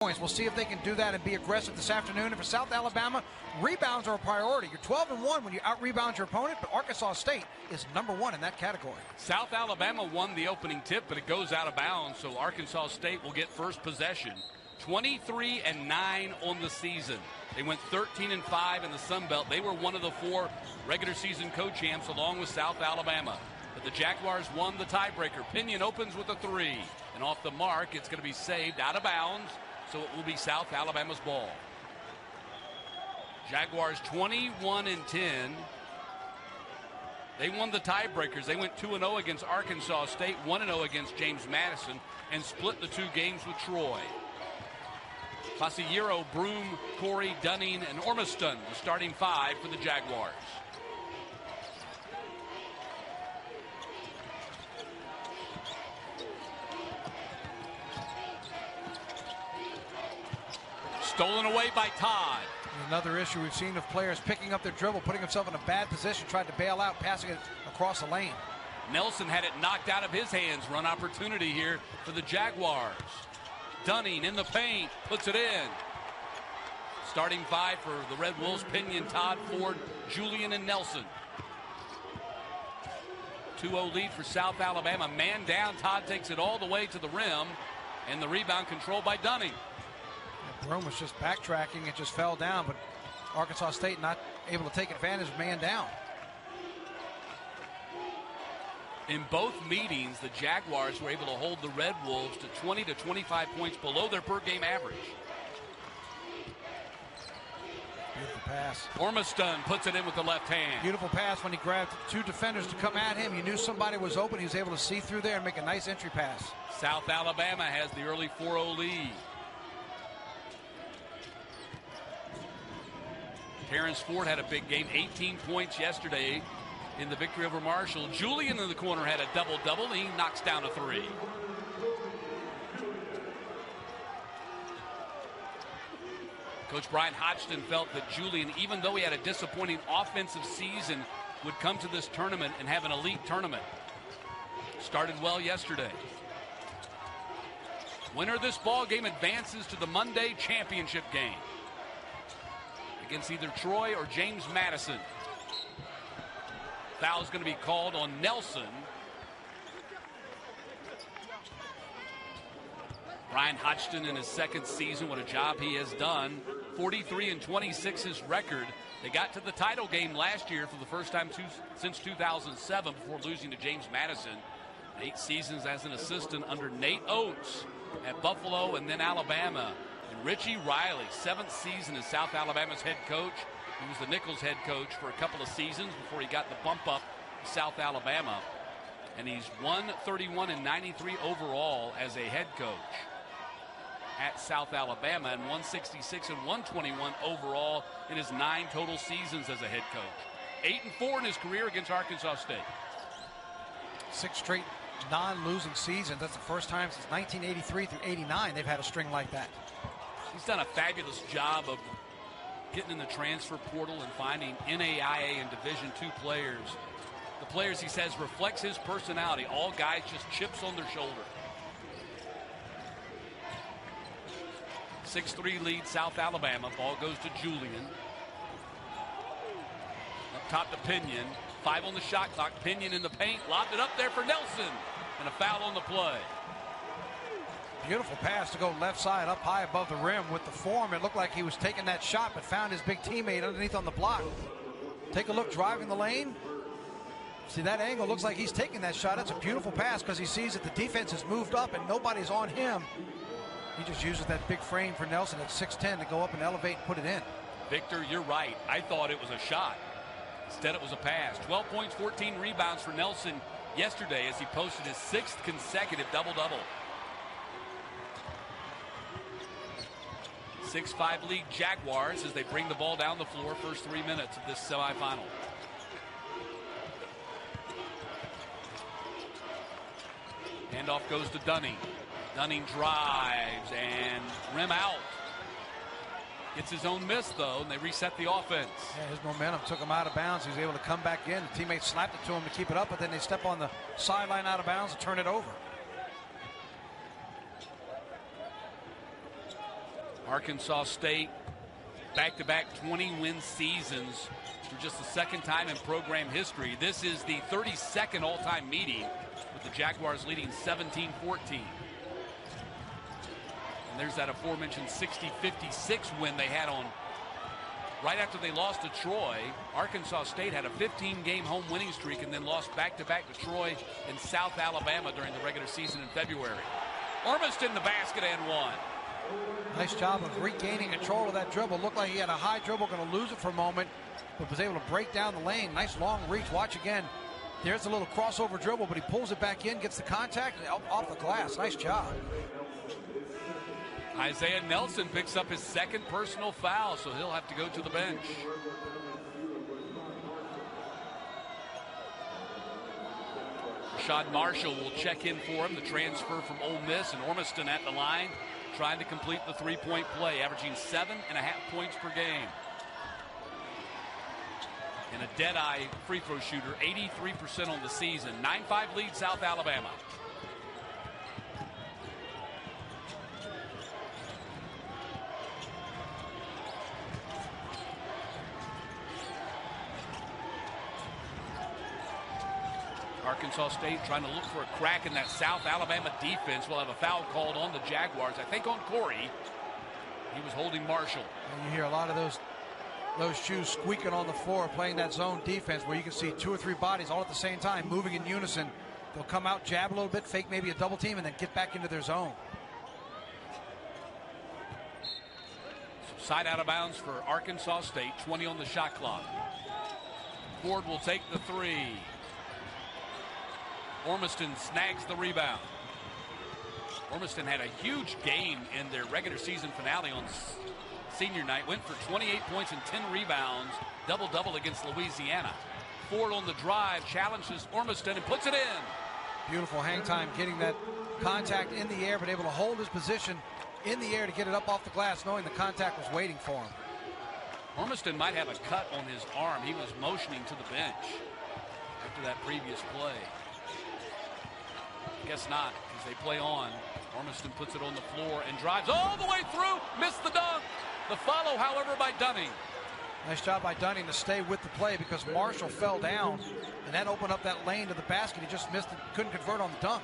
points. We'll see if they can do that and be aggressive this afternoon. And for South Alabama, rebounds are a priority. You're 12-1 when you out-rebound your opponent, but Arkansas State is #1 in that category. South Alabama won the opening tip, but it goes out of bounds, so Arkansas State will get first possession. 23-9 on the season. They went 13-5 in the Sun Belt. They were one of the 4 regular season co-champs along with South Alabama. But the Jaguars won the tiebreaker. Pinion opens with a 3. And off the mark, it's going to be saved out of bounds. So it will be South Alabama's ball. Jaguars 21-10. They won the tiebreakers. They went 2-0 against Arkansas State, 1-0 against James Madison, and split the 2 games with Troy. Pasillero, Broome, Corey, Dunning, and Ormiston, the starting 5 for the Jaguars. Stolen away by Todd. Another issue we've seen of players picking up their dribble, putting himself in a bad position, tried to bail out, passing it across the lane. Nelson had it knocked out of his hands. Run opportunity here for the Jaguars. Dunning in the paint, puts it in. Starting 5 for the Red Wolves: Pinion, Todd, Ford, Julian, and Nelson. 2-0 lead for South Alabama. Man down, Todd takes it all the way to the rim, and the rebound controlled by Dunning. Broome was just backtracking. It just fell down, but Arkansas State not able to take advantage of man down. In both meetings, the Jaguars were able to hold the Red Wolves to 20 to 25 points below their per-game average. Beautiful pass. Ormiston puts it in with the left hand. Beautiful pass when he grabbed 2 defenders to come at him. You knew somebody was open. He was able to see through there and make a nice entry pass. South Alabama has the early 4-0 lead. Terrence Ford had a big game, 18 points yesterday in the victory over Marshall. Julian in the corner had a double-double. He knocks down a 3. Coach Brian Hodgson felt that Julian, even though he had a disappointing offensive season, would come to this tournament and have an elite tournament. Started well yesterday. Winner of this ball game advances to the Monday championship game against either Troy or James Madison. Foul is going to be called on Nelson. Brian Hodgson in his 2nd season, what a job he has done. 43-26 his record. They got to the title game last year for the first time since 2007 before losing to James Madison. 8 seasons as an assistant under Nate Oates at Buffalo and then Alabama. And Richie Riley, 7th season as South Alabama's head coach. He was the Nichols head coach for a couple of seasons before he got the bump up to South Alabama. And he's 131-93 overall as a head coach at South Alabama, and 166-121 overall in his 9 total seasons as a head coach. 8-4 in his career against Arkansas State. 6 straight non-losing seasons. That's the first time since 1983 through 89 they've had a string like that. He's done a fabulous job of getting in the transfer portal and finding NAIA and Division II players. The players, he says, reflects his personality. All guys just chips on their shoulder. 6-3 lead South Alabama. Ball goes to Julian. Up top to Pinion. 5 on the shot clock. Pinion in the paint. Lobbed it up there for Nelson. And a foul on the play. Beautiful pass to go left side up high above the rim with the form. It looked like he was taking that shot, but found his big teammate underneath on the block. Take a look, driving the lane. See that angle? Looks like he's taking that shot. That's a beautiful pass because he sees that the defense has moved up and nobody's on him. He just uses that big frame for Nelson at 6'10" to go up and elevate and put it in. Victor, you're right. I thought it was a shot. Instead, it was a pass. 12 points, 14 rebounds for Nelson yesterday as he posted his 6th consecutive double-double. 6-5 lead Jaguars as they bring the ball down the floor first 3 minutes of this semifinal. Handoff goes to Dunning. Dunning drives and rim out. Gets his own miss, though, and they reset the offense. Yeah, his momentum took him out of bounds. He was able to come back in. The teammates slapped it to him to keep it up, but then they step on the sideline out of bounds and turn it over. Arkansas State, back-to-back 20-win seasons for just the second time in program history. This is the 32nd all-time meeting, with the Jaguars leading 17-14. And there's that aforementioned 60-56 win they had on right after they lost to Troy. Arkansas State had a 15-game home winning streak and then lost back-to-back to Troy and South Alabama during the regular season in February. Ormiston the basket and one. Nice job of regaining control of that dribble. Looked like he had a high dribble, going to lose it for a moment, but was able to break down the lane. Nice long reach. Watch again. There's a little crossover dribble, but he pulls it back in, gets the contact, and off the glass. Nice job. Isaiah Nelson picks up his second personal foul, so he'll have to go to the bench. Rashad Marshall will check in for him, the transfer from Ole Miss, and Ormiston at the line, trying to complete the three-point play, averaging 7.5 points per game. And a dead-eye free throw shooter, 83% on the season. 9-5 lead South Alabama. Arkansas State trying to look for a crack in that South Alabama defense. Will have a foul called on the Jaguars, I think on Corey. He was holding Marshall. And you hear a lot of those shoes squeaking on the floor, playing that zone defense where you can see 2 or 3 bodies all at the same time moving in unison. They'll come out, jab a little bit, fake maybe a double team, and then get back into their zone. So side out of bounds for Arkansas State, 20 on the shot clock. Ford will take the three. Ormiston snags the rebound. Ormiston had a huge game in their regular season finale on senior night. Went for 28 points and 10 rebounds. Double-double against Louisiana. Ford on the drive, challenges Ormiston and puts it in. Beautiful hang time, getting that contact in the air, but able to hold his position in the air to get it up off the glass, knowing the contact was waiting for him. Ormiston might have a cut on his arm. He was motioning to the bench after that previous play. Guess not, as they play on. Ormiston puts it on the floor and drives all the way through. Missed the dunk. The follow, however, by Dunning. Nice job by Dunning to stay with the play because Marshall fell down, and that opened up that lane to the basket. He just missed it, couldn't convert on the dunk.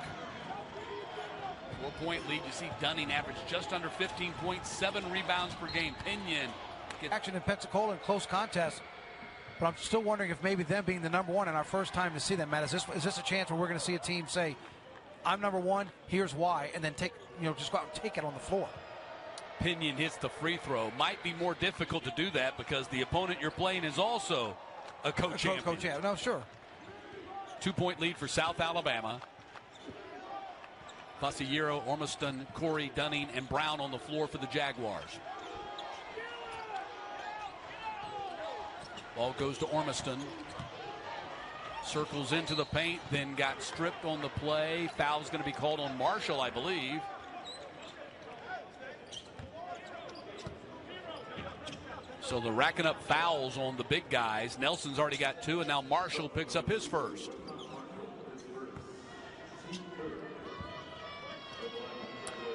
4-point lead. You see Dunning average just under 15 points, 7 rebounds per game. Pinion action in Pensacola in close contest. But I'm still wondering if maybe them being the number one and our first time to see them, Matt, is this a chance where we're going to see a team say, I'm number one, here's why, and then just go out and take it on the floor. Pinion hits the free throw. Might be more difficult to do that because the opponent you're playing is also a co-champion. Co-champion, no, sure. 2-point lead for South Alabama. Fasciero, Ormiston, Corey, Dunning, and Brown on the floor for the Jaguars. Ball goes to Ormiston. Circles into the paint, then got stripped on the play. Foul's going to be called on Marshall, I believe. So they're racking up fouls on the big guys. Nelson's already got 2, and now Marshall picks up his first.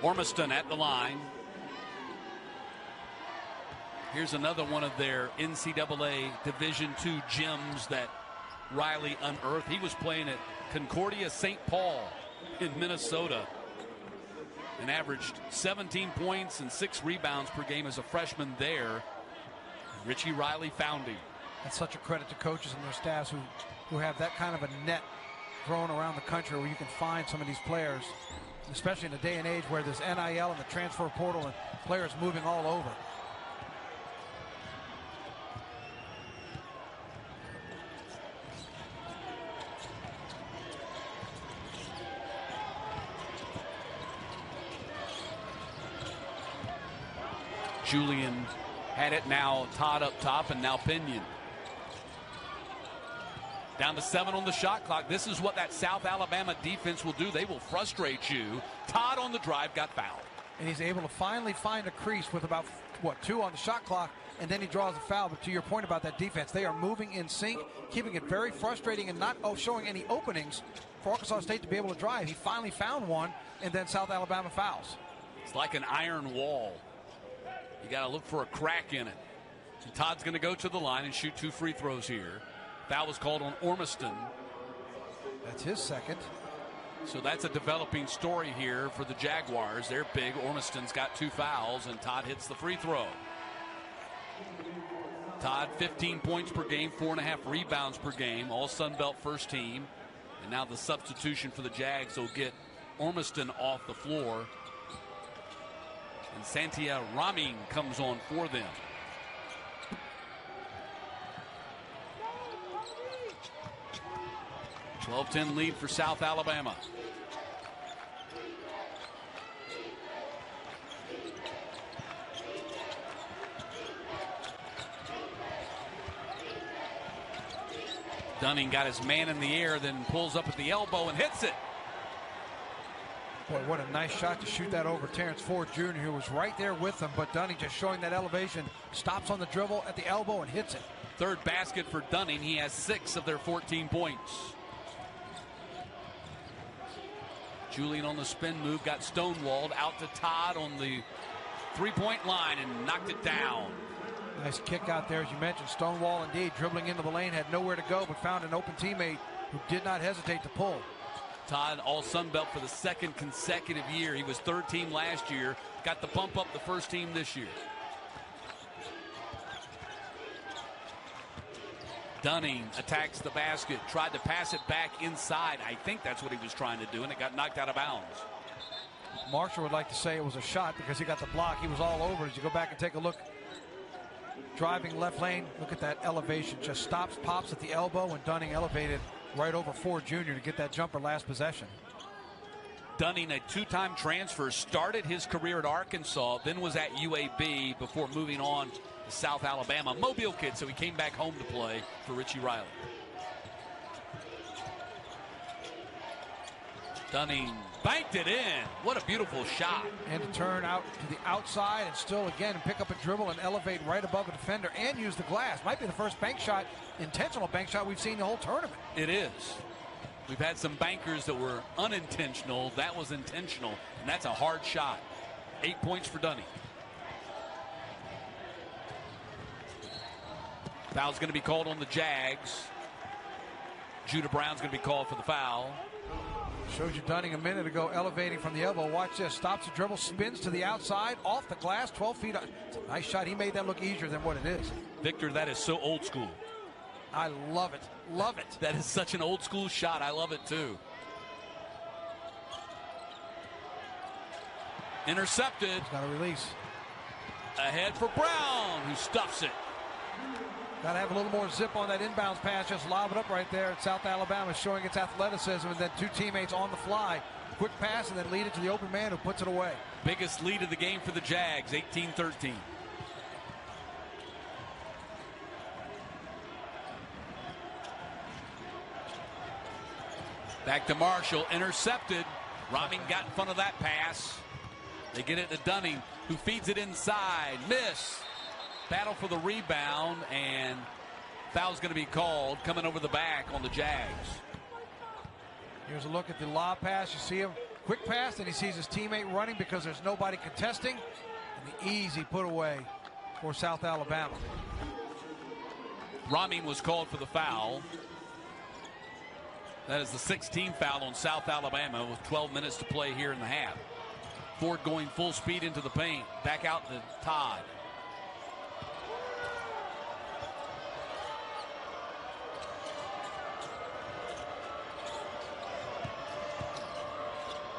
Ormiston at the line. Here's another one of their NCAA Division II gems that Riley unearthed. He was playing at Concordia St. Paul in Minnesota and averaged 17 points and 6 rebounds per game as a freshman there. Richie Riley found him. That's such a credit to coaches and their staffs who have that kind of a net thrown around the country where you can find some of these players, especially in a day and age where there's NIL and the transfer portal and players moving all over. Julian had it, now Todd up top, and now Pinion. Down to 7 on the shot clock. This is what that South Alabama defense will do. They will frustrate you. Todd on the drive got fouled. And he's able to finally find a crease with about, 2 on the shot clock, and then he draws a foul. But to your point about that defense, they are moving in sync, keeping it very frustrating and not showing any openings for Arkansas State to be able to drive. He finally found one, and then South Alabama fouls. It's like an iron wall. got to look for a crack in it. And Todd's going to go to the line and shoot 2 free throws here. Foul was called on Ormiston. That's his second. So that's a developing story here for the Jaguars. They're big. Ormiston's got 2 fouls, and Todd hits the free throw. Todd, 15 points per game, 4.5 rebounds per game, all Sun Belt first team. And now the substitution for the Jags will get Ormiston off the floor. And Santia Raming comes on for them. (12-10) lead for South Alabama. Dunning got his man in the air, then pulls up at the elbow and hits it. Boy, what a nice shot to shoot that over Terrence Ford Jr., who was right there with him, but Dunning just showing that elevation, stops on the dribble at the elbow and hits it. Third basket for Dunning. He has 6 of their 14 points. Julian on the spin move, got stonewalled, out to Todd on the three-point line and knocked it down. Nice kick out there, as you mentioned. Stonewall indeed, dribbling into the lane, had nowhere to go, but found an open teammate who did not hesitate to pull. Todd, all Sun Belt for the 2nd consecutive year. He was 3rd team last year, got the bump up the 1st team this year. Dunning attacks the basket, tried to pass it back inside. I think that's what he was trying to do, and it got knocked out of bounds. Marshall would like to say it was a shot because he got the block. He was all over it. As you go back and take a look, driving left lane, look at that elevation. Just stops, pops at the elbow, and Dunning elevated right over Ford Jr. to get that jumper last possession. Dunning, a 2-time transfer, started his career at Arkansas, then was at UAB before moving on to South Alabama. Mobile kid, so he came back home to play for Richie Riley. Dunning banked it in. What a beautiful shot. And to turn out to the outside and still again pick up a dribble and elevate right above a defender and use the glass. Might be the first bank shot, intentional bank shot we've seen the whole tournament. It is. We've had some bankers that were unintentional. That was intentional, and that's a hard shot. 8 points for Dunning. Foul's going to be called on the Jags. Judah Brown's going to be called for the foul. Showed you Dunning a minute ago elevating from the elbow. Watch this. Stops the dribble, spins to the outside, off the glass, 12 feet. It's a nice shot. He made that look easier than what it is. Victor, that is so old school. I love it. Love it. That is such an old school shot. I love it too. Intercepted. He's got a release. Ahead for Brown, who stuffs it. Got to have a little more zip on that inbounds pass. Just lob it up right there. South Alabama showing its athleticism, and then 2 teammates on the fly. Quick pass and then lead it to the open man who puts it away. Biggest lead of the game for the Jags, 18-13. Back to Marshall, intercepted. Raming got in front of that pass. They get it to Dunning, who feeds it inside. Miss. Battle for the rebound, and foul's going to be called coming over the back on the Jags. Here's a look at the lob pass. You see him, quick pass, and he sees his teammate running because there's nobody contesting. And the easy put away for South Alabama. Raming was called for the foul. That is the 16th foul on South Alabama with 12 minutes to play here in the half. Ford going full speed into the paint. Back out to Todd.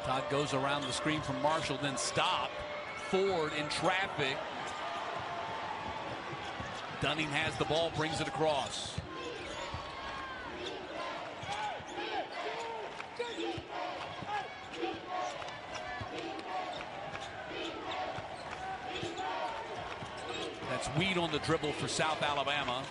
Todd goes around the screen from Marshall, then stop. Ford in traffic. Dunning has the ball, brings it across. That's Weed on the dribble for South Alabama.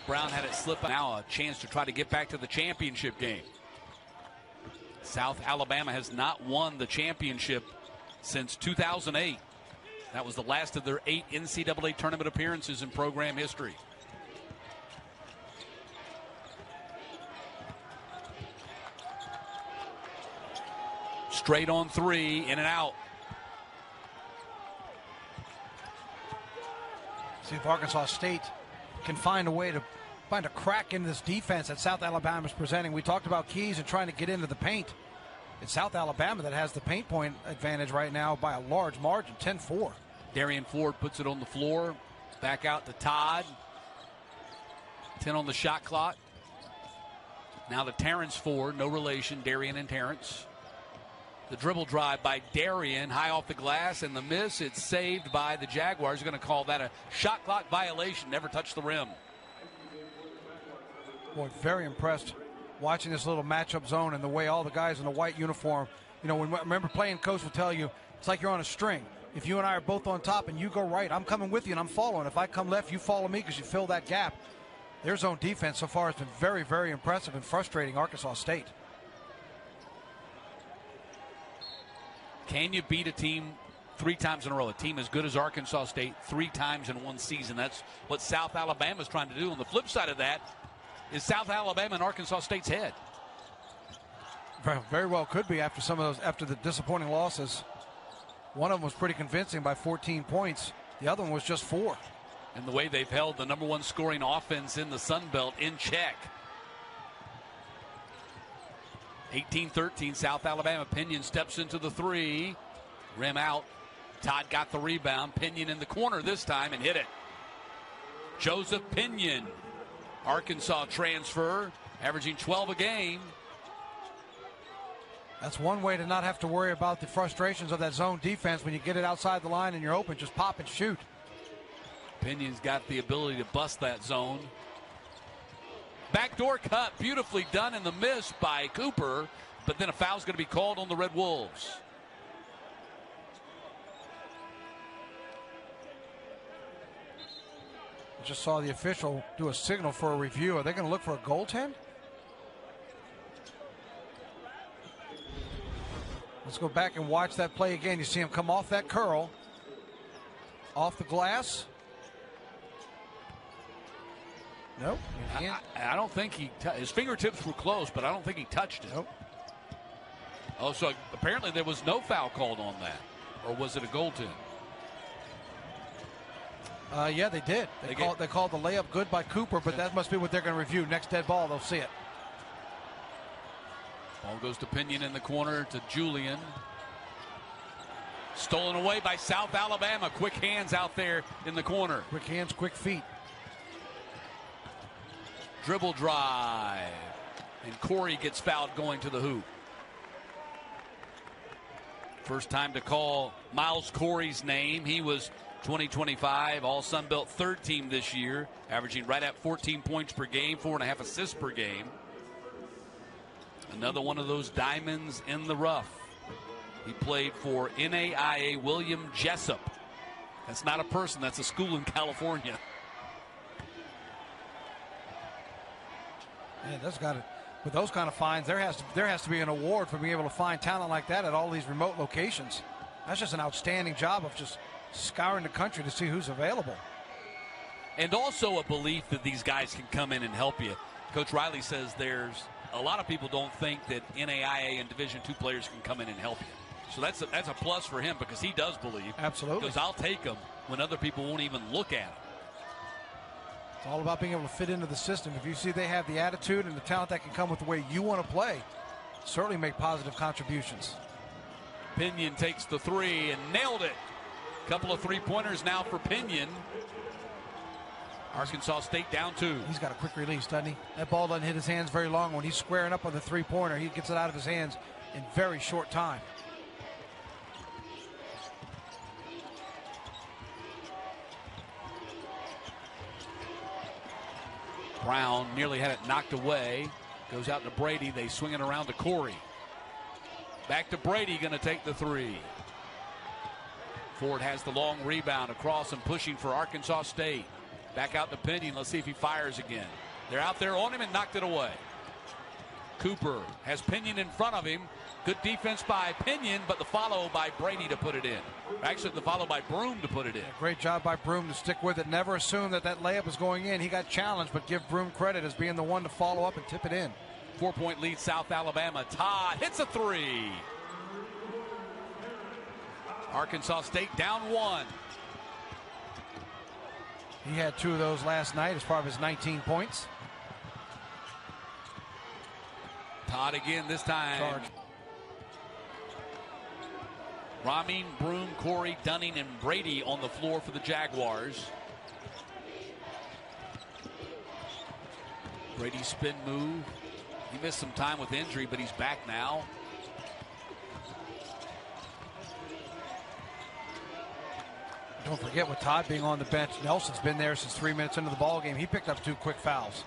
Brown had it slip. Now a chance to try to get back to the championship game. South Alabama has not won the championship since 2008. That was the last of their 8 NCAA tournament appearances in program history. Straight on three, in and out. See if Arkansas State can find a way to find a crack in this defense that South Alabama is presenting. We talked about keys and trying to get into the paint. It's South Alabama that has the paint point advantage right now by a large margin, 10-4. Darian Ford puts it on the floor. Back out to Todd. 10 on the shot clock. Now to Terrence Ford, no relation, Darian and Terrence. The dribble drive by Darian, high off the glass, and the miss. It's saved by the Jaguars. They're going to call that a shot clock violation. Never touched the rim. Boy, very impressed watching this little matchup zone and the way all the guys in the white uniform, you know, remember playing coach will tell you, it's like you're on a string. If you and I are both on top and you go right, I'm coming with you and I'm following. If I come left, you follow me because you fill that gap. Their zone defense so far has been very, very impressive and frustrating Arkansas State. Can you beat a team 3 times in a row? A team as good as Arkansas State 3 times in one season. That's what South Alabama is trying to do. On the flip side of that is South Alabama and Arkansas State's head. Very well could be after some of those, after the disappointing losses. One of them was pretty convincing by 14 points. The other one was just 4. And the way they've held the #1 scoring offense in the Sun Belt in check. 18-13, South Alabama. Pinion steps into the 3. Rim out. Todd got the rebound. Pinion in the corner this time and hit it. Joseph Pinion, Arkansas transfer, averaging 12 a game. That's one way to not have to worry about the frustrations of that zone defense. When you get it outside the line and you're open, just pop and shoot. Pinion's got the ability to bust that zone. Backdoor cut, beautifully done in the miss by Cooper, but then a foul's going to be called on the Red Wolves. Just saw the official do a signal for a review. Are they going to look for a goaltend? Let's go back and watch that play again. You see him come off that curl, off the glass. Nope. I don't think his fingertips were close, but I don't think he touched it. Nope. Oh, so apparently there was no foul called on that. Or was it a goaltend? Yeah, they did. They called the layup good by Cooper, but that must be what they're going to review. Next dead ball, they'll see it. Ball goes to Pinion in the corner to Julian. Stolen away by South Alabama. Quick hands out there in the corner. Quick hands, quick feet. Dribble drive. And Corey gets fouled going to the hoop. First time to call Miles Corey's name. He was 2025 All Sun Belt third team this year, averaging right at 14 points per game, 4.5 assists per game. Another one of those diamonds in the rough. He played for NAIA William Jessup. That's not a person, that's a school in California. Yeah, that's got it. With those kind of finds, there has to be an award for being able to find talent like that at all these remote locations. That's just an outstanding job of just scouring the country to see who's available. And also a belief that these guys can come in and help you. Coach Riley says there's a lot of people don't think that NAIA and Division II players can come in and help you. So that's a plus for him because he does believe. Absolutely. Because I'll take him when other people won't even look at him. It's all about being able to fit into the system. If you see they have the attitude and the talent that can come with the way you want to play, certainly make positive contributions. Pinion takes the 3 and nailed it. Couple of 3-pointers now for Pinion. Arkansas State down 2. He's got a quick release, doesn't he? That ball doesn't hit his hands very long. When he's squaring up on the 3-pointer, he gets it out of his hands in very short time. Brown nearly had it knocked away. Goes out to Brady. They swing it around to Corey. Back to Brady, going to take the 3. Ford has the long rebound across and pushing for Arkansas State. Back out to Pinion. Let's see if he fires again. They're out there on him and knocked it away. Cooper has Pinion in front of him. Good defense by Pinion, but the follow by Brady to put it in. Actually, the follow by Broom to put it in. Great job by Broom to stick with it. Never assume that layup is going in. He got challenged, but give Broom credit as being the one to follow up and tip it in. 4-point lead, South Alabama. Todd hits a 3. Arkansas State down 1. He had 2 of those last night as part of his 19 points. Todd again this time. Charge. Ramin, Broom, Corey, Dunning, and Brady on the floor for the Jaguars. Brady's spin move. He missed some time with injury, but he's back now. Don't forget, with Todd being on the bench, Nelson's been there since 3 minutes into the ball game. He picked up 2 quick fouls.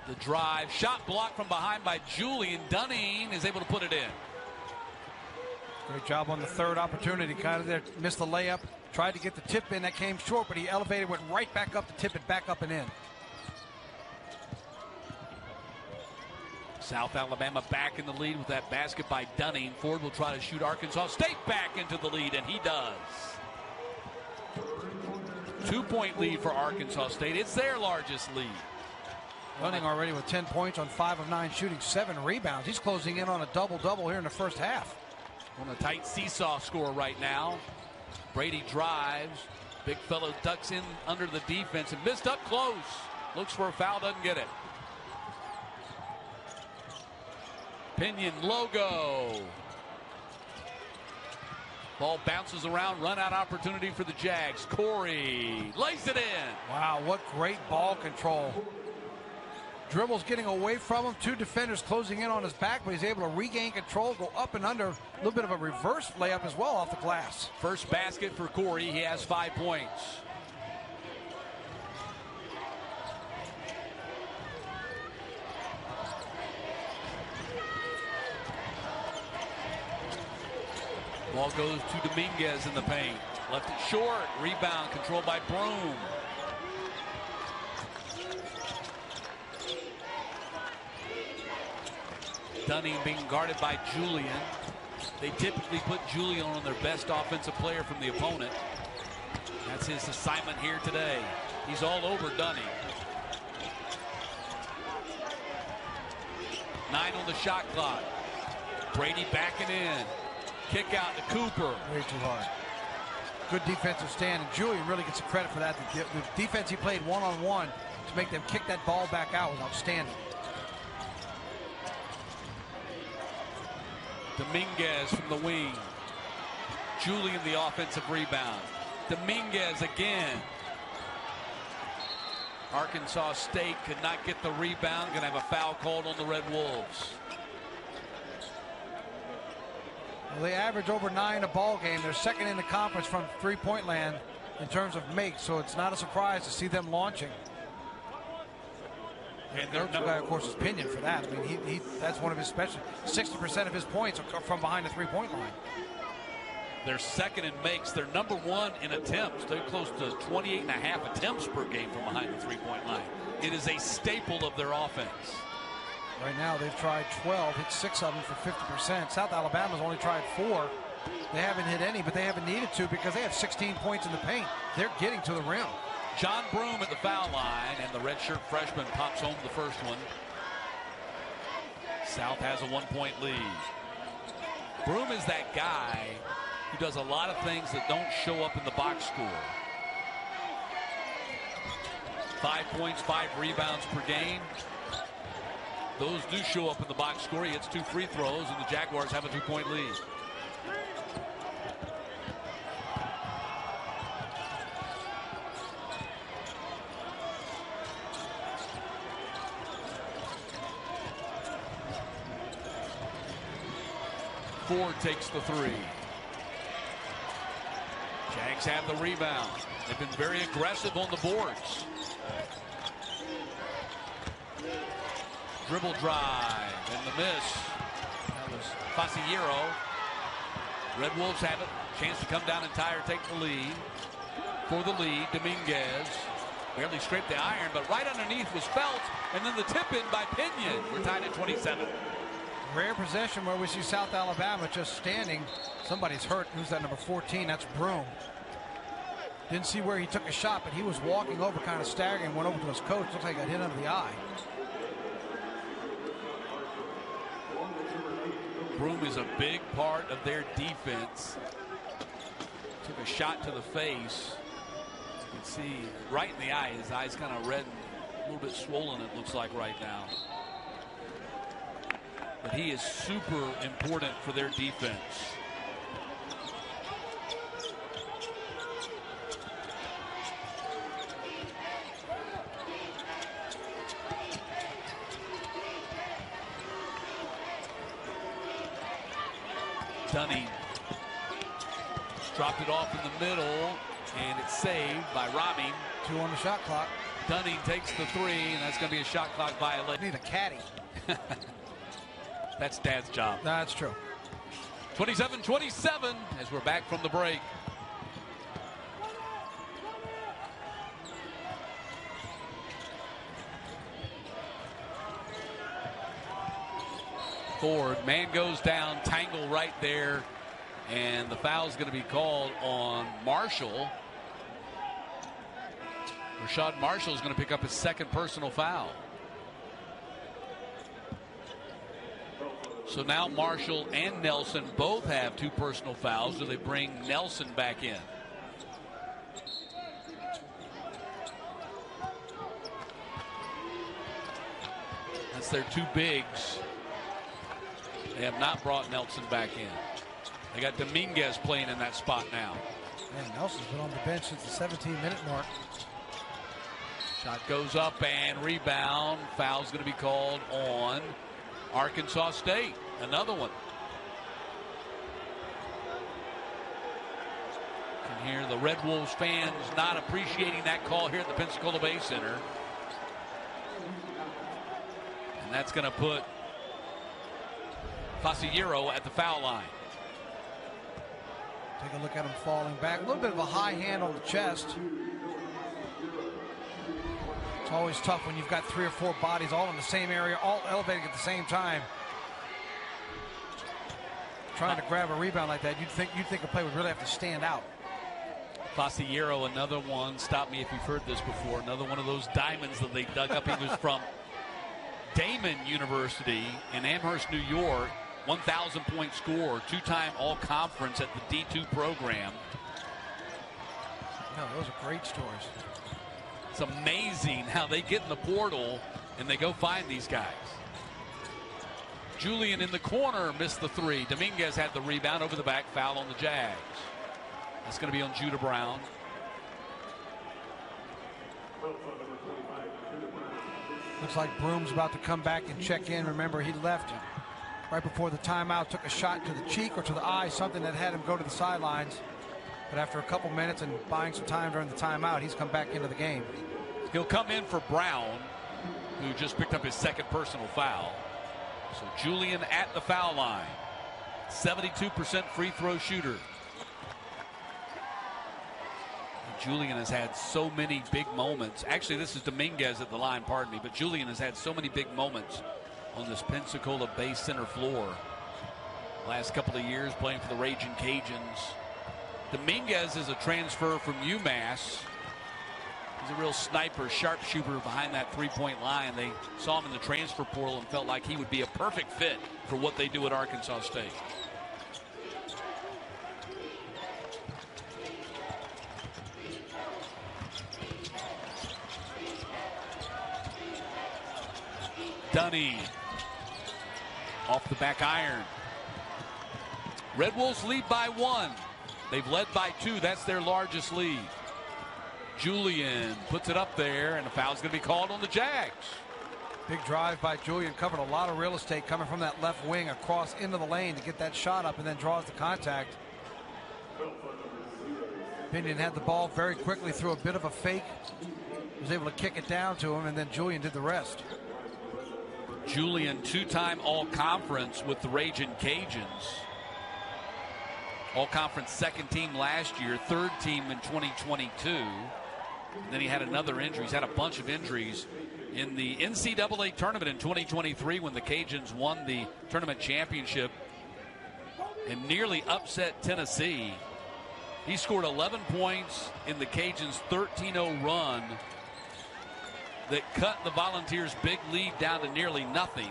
The drive, shot blocked from behind by Julian. Dunning is able to put it in. Great job on the 3rd opportunity. Kind of there, missed the layup. Tried to get the tip in, that came short, but he elevated, went right back up to tip it back up and in. South Alabama back in the lead with that basket by Dunning. Ford will try to shoot Arkansas State back into the lead, and he does. 2-point lead for Arkansas State. It's their largest lead. Dunning already with 10 points on 5 of 9 shooting, 7 rebounds. He's closing in on a double-double here in the first half. On a tight seesaw score right now. Brady drives. Big fellow ducks in under the defense and missed up close. Looks for a foul, doesn't get it. Pinion logo. Ball bounces around, run out opportunity for the Jags. Corey lays it in. Wow, what great ball control. Dribbles getting away from him. 2 defenders closing in on his back, but he's able to regain control, go up and under. A little bit of a reverse layup as well off the glass. First basket for Corey. He has 5 points. Ball goes to Dominguez in the paint. Left it short. Rebound controlled by Broom. Dunning being guarded by Julian. They typically put Julian on their best offensive player from the opponent. That's his assignment here today. He's all over Dunning. 9 on the shot clock. Brady backing in. Kick out to Cooper. Way too hard. Good defensive stand, and Julian really gets the credit for that. The defense he played one-on-one to make them kick that ball back out was outstanding. Dominguez from the wing. Julian the offensive rebound. Dominguez again. Arkansas State could not get the rebound. Going to have a foul called on the Red Wolves. Well, they average over 9 a ball game. They're second in the conference from three-point land in terms of makes, so it's not a surprise to see them launching. And their guy, of course, is Pinion for that. I mean, that's one of his special. 60% of his points are from behind the three-point line. They're second in makes. They're number 1 in attempts. They're close to 28.5 attempts per game from behind the three-point line. It is a staple of their offense. Right now, they've tried 12, hit 6 of them for 50%. South Alabama's only tried 4. They haven't hit any, but they haven't needed to because they have 16 points in the paint. They're getting to the rim. John Broom at the foul line, and the redshirt freshman pops home the first one. South has a 1-point lead. Broom is that guy who does a lot of things that don't show up in the box score. 5 points, 5 rebounds per game. Those do show up in the box score. He hits 2 free throws, and the Jaguars have a 2-point lead. Ford takes the 3. Jags have the rebound. They've been very aggressive on the boards. Dribble drive and the miss. That was Fasciero. Red Wolves have it. Chance to come down and tie or take the lead. For the lead, Dominguez barely scraped the iron, but right underneath was Felt, and then the tip in by Pinion. We're tied at 27. Rare possession where we see South Alabama just standing. Somebody's hurt. Who's that, number 14? That's Broom. Didn't see where he took a shot, but he was walking over, kind of staggering, went over to his coach. Looks like he got hit under the eye. Broom is a big part of their defense. Took a shot to the face. You can see right in the eye. His eye's kind of red and a little bit swollen, it looks like right now. But he is super important for their defense. Dunning dropped it off in the middle, and it's saved by Robbing. 2 on the shot clock. Dunning takes the 3, and that's going to be a shot clock violation. Need a caddy. That's Dad's job. That's true. 27-27 as we're back from the break. Ford, man goes down, tangle right there, and the foul is going to be called on Marshall. Rashad Marshall is going to pick up his second personal foul. So now Marshall and Nelson both have 2 personal fouls. Do they bring Nelson back in? That's their 2 bigs. They have not brought Nelson back in. They got Dominguez playing in that spot now. Man, Nelson's been on the bench since the 17-minute mark. Shot goes up and rebound. Foul's going to be called on Arkansas State. Another one. You can hear the Red Wolves fans not appreciating that call here at the Pensacola Bay Center. And that's going to put Fasillero at the foul line. Take a look at him falling back. A little bit of a high hand on the chest. It's always tough when you've got 3 or 4 bodies all in the same area, all elevating at the same time. Trying to grab a rebound like that, you'd think a play would really have to stand out. Fasillero, another one. Stop me if you've heard this before. Another one of those diamonds that they dug up. He was from Damon University in Amherst, New York. 1,000-point scorer, 2-time All-Conference at the D2 program. No, those are great stories. It's amazing how they get in the portal and they go find these guys. Julian in the corner missed the 3. Dominguez had the rebound, over the back, foul on the Jags. That's going to be on Judah Brown. Looks like Broom's about to come back and check in. Remember, he left right before the timeout, took a shot to the cheek or to the eye, something that had him go to the sidelines. But after a couple minutes and buying some time during the timeout, he's come back into the game. He'll come in for Brown, who just picked up his second personal foul. So Julian at the foul line. 72% free throw shooter. Julian has had so many big moments. Actually, this is Dominguez at the line, pardon me, but Julian has had so many big moments on this Pensacola Bay Center floor. Last couple of years playing for the Raging Cajuns. Dominguez is a transfer from UMass. He's a real sniper, sharpshooter behind that three-point line. They saw him in the transfer portal and felt like he would be a perfect fit for what they do at Arkansas State. Dunning off the back iron. Red Wolves lead by 1. They've led by 2. That's their largest lead. Julian puts it up there, and a foul's going to be called on the Jags. Big drive by Julian, covered a lot of real estate coming from that left wing across into the lane to get that shot up, and then draws the contact. Binion had the ball very quickly, threw a bit of a fake, was able to kick it down to him, and then Julian did the rest. Julian, 2-time All-Conference with the Raging Cajuns. All-Conference second team last year, third team in 2022. And then he had another injury. He's had a bunch of injuries in the NCAA tournament in 2023 when the Cajuns won the tournament championship and nearly upset Tennessee. He scored 11 points in the Cajuns' 13-0 run that cut the Volunteers' big lead down to nearly nothing.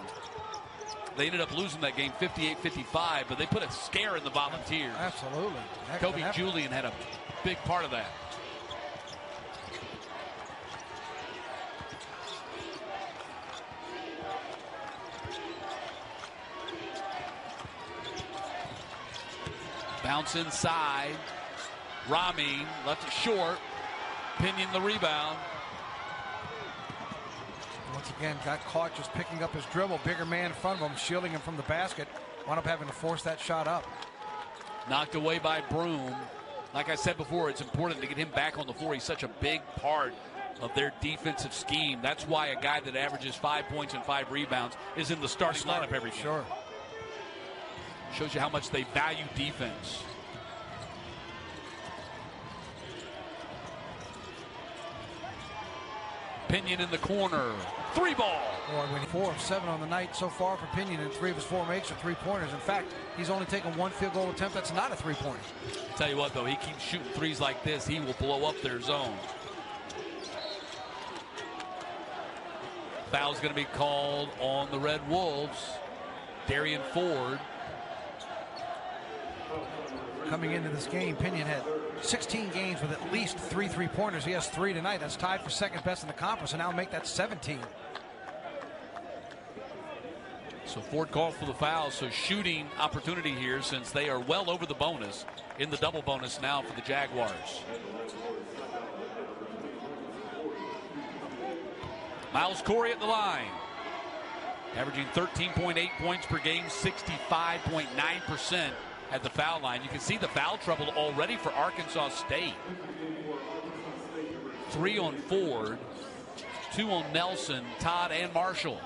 They ended up losing that game 58-55, but they put a scare in the Volunteers. Absolutely. Kobe Julian had a big part of that. Bounce inside. Ramin left it short. Pinion the rebound. Once again, got caught just picking up his dribble. Bigger man in front of him, shielding him from the basket. Wound up having to force that shot up. Knocked away by Broom. Like I said before, it's important to get him back on the floor. He's such a big part of their defensive scheme. That's why a guy that averages 5 points and 5 rebounds is in the starting lineup every game. Sure. Shows you how much they value defense. Pinion in the corner. 3 ball. Boy, winning 4 of 7 on the night so far for Pinion, and 3 of his 4 makes are 3-pointers. In fact, he's only taken 1 field goal attempt that's not a 3-pointer. Tell you what, though, he keeps shooting threes like this, he will blow up their zone. Foul's going to be called on the Red Wolves. Darian Ford. Coming into this game, Pinion had 16 games with at least 3 3-pointers. He has 3 tonight. That's tied for second best in the conference, and now make that 17. So Ford called for the foul, so shooting opportunity here since they are well over the bonus, in the double bonus now for the Jaguars. Miles Corey at the line. Averaging 13.8 points per game, 65.9% at the foul line. You can see the foul trouble already for Arkansas State. 3 on Ford, 2 on Nelson, Todd, and Marshall.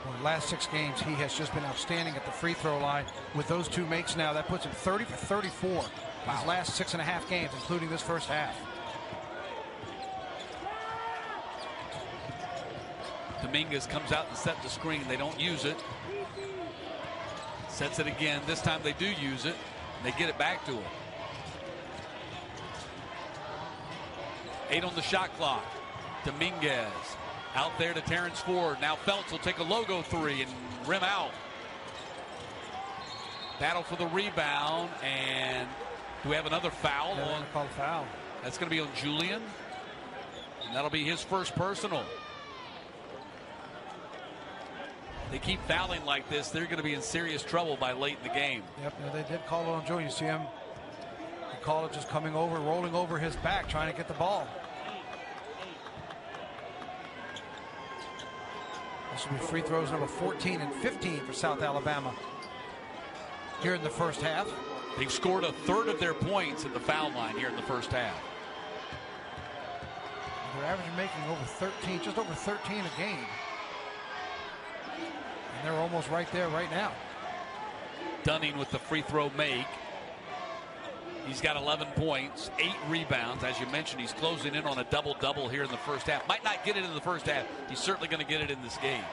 Well, the last 6 games, he has just been outstanding at the free throw line. With those 2 makes now, that puts him 30 for 34 in his last 6.5 games, including this first half. Dominguez comes out and sets the screen. They don't use it. Sets it again. This time they do use it. They get it back to him. 8 on the shot clock. Dominguez out there to Terrence Ford. Now Feltz will take a logo 3 and rim out. Battle for the rebound. And do we have another foul? Yeah, they're called foul. That's going to be on Julian. And that'll be his first personal. They keep fouling like this, they're going to be in serious trouble by late in the game. Yep, they did call it on Julian. You see him, they call it just coming over, rolling over his back, trying to get the ball. This will be free throws number 14 and 15 for South Alabama here in the first half. They've scored a third of their points at the foul line here in the first half. They're averaging making over 13, just over 13 a game. And they're almost right there right now. Dunning with the free throw make. He's got 11 points, 8 rebounds. As you mentioned, he's closing in on a double-double here in the first half. Might not get it in the first half. He's certainly going to get it in this game.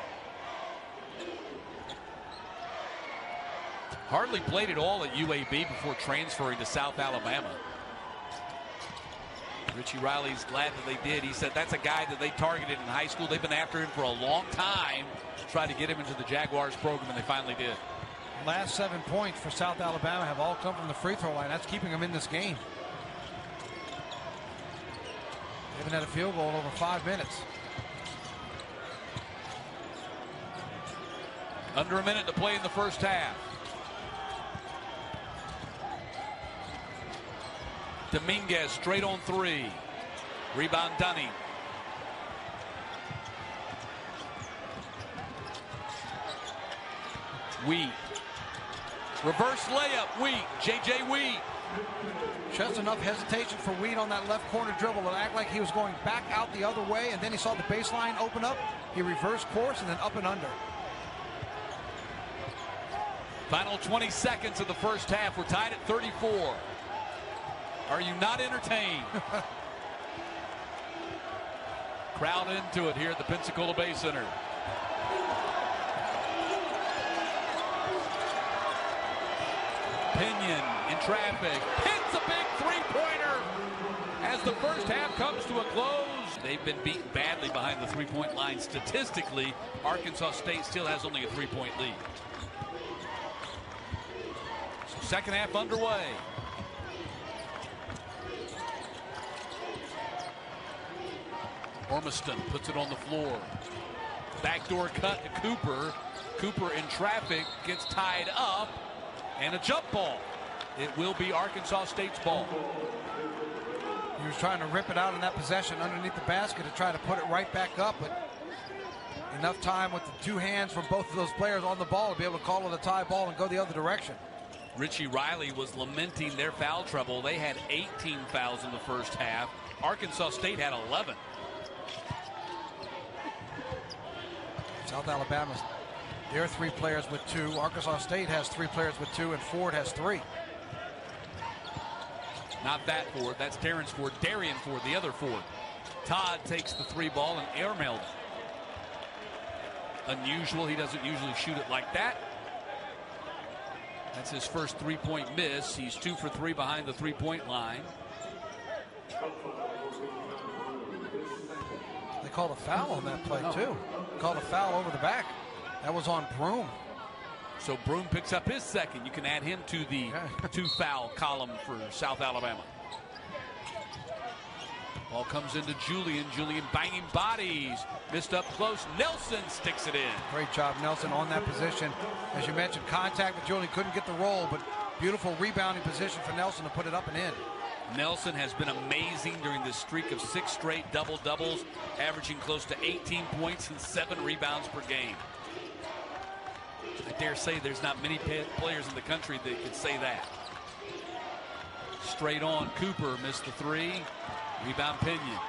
Hardly played at all at UAB before transferring to South Alabama. Richie Riley's glad that they did. He said that's a guy that they targeted in high school. They've been after him for a long time to try to get him into the Jaguars program, and they finally did. Last 7 points for South Alabama have all come from the free throw line. That's keeping them in this game. They haven't had a field goal in over 5 minutes. Under a minute to play in the first half. Dominguez straight on 3. Rebound Dunning. Wheat. Reverse layup. Wheat. J.J. Wheat. Just enough hesitation for Wheat on that left corner dribble to act like he was going back out the other way, and then he saw the baseline open up. He reversed course and then up and under. Final 20 seconds of the first half. We're tied at 34. Are you not entertained? Crowd into it here at the Pensacola Bay Center. Pinion in traffic. Hits a big three-pointer as the first half comes to a close. They've been beaten badly behind the three-point line statistically. Arkansas State still has only a 3-point lead. So second half underway. Ormiston puts it on the floor. Backdoor cut to Cooper. Cooper in traffic, gets tied up, and a jump ball. It will be Arkansas State's ball. He was trying to rip it out in that possession underneath the basket to try to put it right back up, but enough time with the two hands from both of those players on the ball to be able to call it a tie ball and go the other direction. Richie Riley was lamenting their foul trouble. They had 18 fouls in the first half. Arkansas State had 11. South Alabama's their 3 players with 2. Arkansas State has 3 players with 2, and Ford has 3. Not that Ford, that's Terrence Ford. Darian Ford, the other Ford. Todd takes the 3 ball and airmailed it. Unusual, he doesn't usually shoot it like that. That's his first 3-point miss. He's 2 for 3 behind the 3-point line. They called a foul on that play too. Called a foul over the back. That was on Broom. So Broom picks up his second. You can add him to the 2-foul column for South Alabama. Ball comes into Julian. Julian banging bodies. Missed up close. Nelson sticks it in. Great job, Nelson, on that position. As you mentioned, contact with Julian. Couldn't get the roll, but beautiful rebounding position for Nelson to put it up and in. Nelson has been amazing during this streak of 6 straight double-doubles, averaging close to 18 points and 7 rebounds per game. I dare say there's not many players in the country that could say that. Straight on, Cooper missed the 3. Rebound Pinion.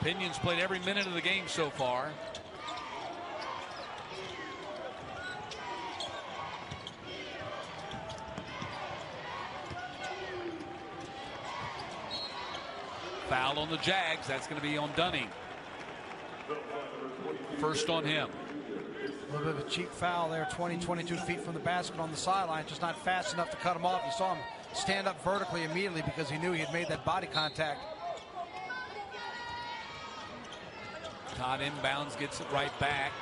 Pinion's played every minute of the game so far. Foul on the Jags. That's going to be on Dunning. First on him. A little bit of a cheap foul there, 22 feet from the basket on the sideline, just not fast enough to cut him off. You saw him stand up vertically immediately because he knew he had made that body contact. Todd inbounds, gets it right back.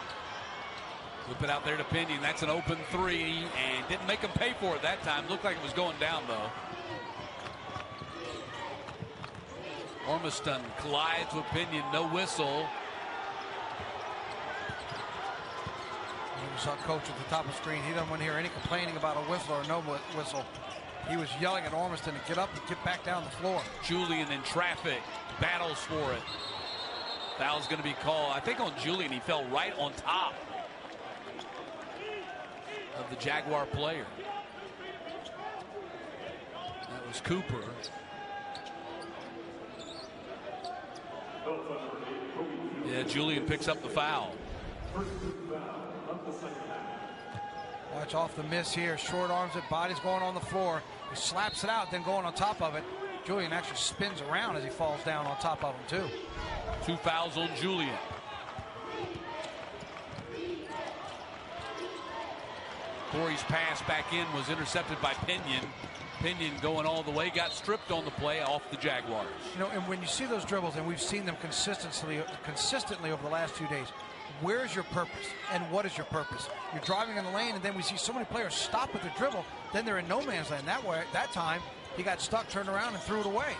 Whip it out there to Pinion. That's an open 3 and didn't make him pay for it that time. Looked like it was going down though. Ormiston collides with Pinion, no whistle. You saw Coach at the top of the screen. He doesn't want to hear any complaining about a whistle or no whistle. He was yelling at Ormiston to get up and get back down the floor. Julian in traffic, battles for it. Foul's going to be called. I think on Julian, he fell right on top of the Jaguar player. That was Cooper. Yeah, Julian picks up the foul. Watch off the miss here. Short arms it, body's going on the floor. He slaps it out, then going on top of it. Julian actually spins around as he falls down on top of him, too. 2 fouls on Julian. Corey's pass back in was intercepted by Pinion. Pinion going all the way, got stripped on the play off the Jaguars. You know, and when you see those dribbles, and we've seen them consistently over the last 2 days, where's your purpose and what is your purpose? You're driving in the lane, and then we see so many players stop with their dribble, then they're in no man's land. That time he got stuck, turned around, and threw it away.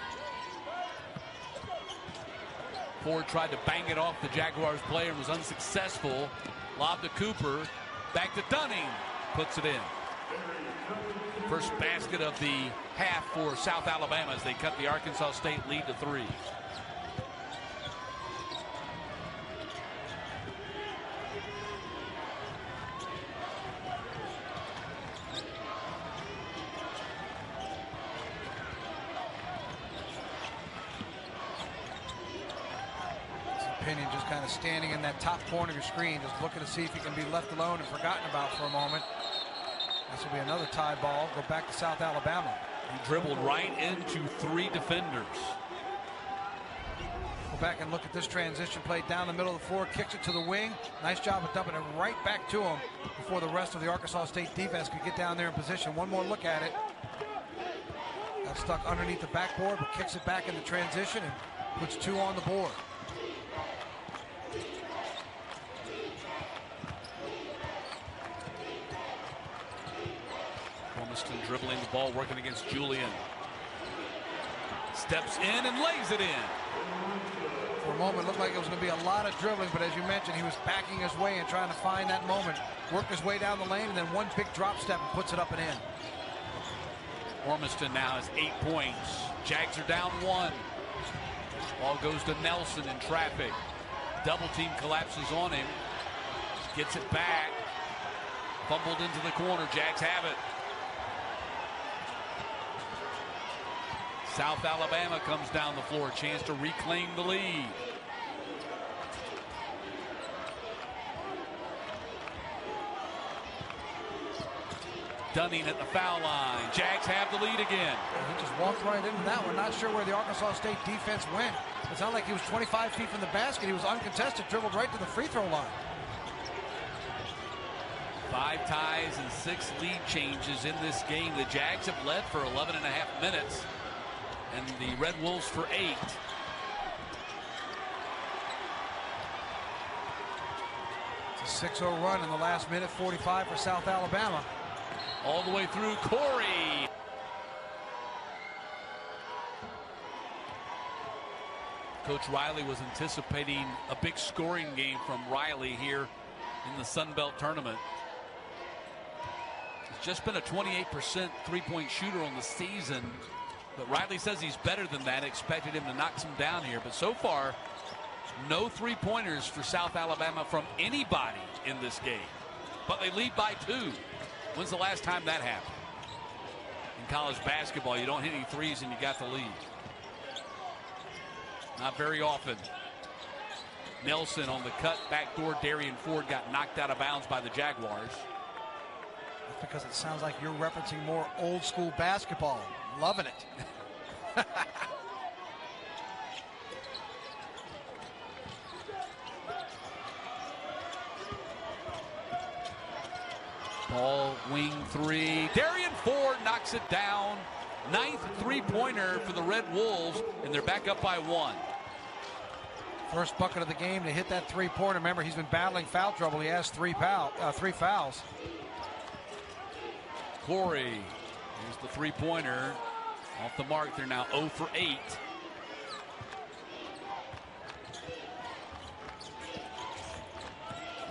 Ford tried to bang it off the Jaguars player and was unsuccessful. Lob to Cooper, back to Dunning, puts it in. First basket of the half for South Alabama as they cut the Arkansas State lead to 3. Pinion just kind of standing in that top corner of your screen, just looking to see if he can be left alone and forgotten about for a moment. This will be another tie ball. Go back to South Alabama. He dribbled right into 3 defenders. Go back and look at this transition play down the middle of the floor, kicks it to the wing. Nice job of dumping it right back to him before the rest of the Arkansas State defense could get down there in position. One more look at it. Got stuck underneath the backboard, but kicks it back in the transition and puts 2 on the board. Ormiston dribbling the ball, working against Julian. Steps in and lays it in. For a moment, it looked like it was going to be a lot of dribbling, but as you mentioned, he was backing his way and trying to find that moment. Worked his way down the lane, and then one big drop step and puts it up and in. Ormiston now has 8 points. Jags are down 1. Ball goes to Nelson in traffic. Double team collapses on him. Gets it back. Fumbled into the corner. Jags have it. South Alabama comes down the floor. Chance to reclaim the lead. Dunning at the foul line. Jags have the lead again. He just walked right into that one. Not sure where the Arkansas State defense went. It sounded like he was 25 feet from the basket. He was uncontested, dribbled right to the free throw line. 5 ties and 6 lead changes in this game. The Jags have led for 11 and a half minutes, and the Red Wolves for 8. It's a 6-0 run in the last minute, 45 for South Alabama. All the way through Corey. Coach Riley was anticipating a big scoring game from Riley here in the Sun Belt tournament. He's just been a 28% three-point shooter on the season, but Riley says he's better than that. Expected him to knock some down here, but so far, no three-pointers for South Alabama from anybody in this game. But they lead by 2. When's the last time that happened? In college basketball, you don't hit any threes and you got the lead. Not very often. Nelson on the cut, backdoor. Darian Ford got knocked out of bounds by the Jaguars. That's because it sounds like you're referencing more old school basketball. Loving it. Ball wing 3. Darian Ford knocks it down. 9th three-pointer for the Red Wolves, and they're back up by 1. First bucket of the game to hit that three-pointer. Remember, he's been battling foul trouble. He has 3 fouls. Corey, here's the three-pointer. Off the mark. They're now 0 for 8.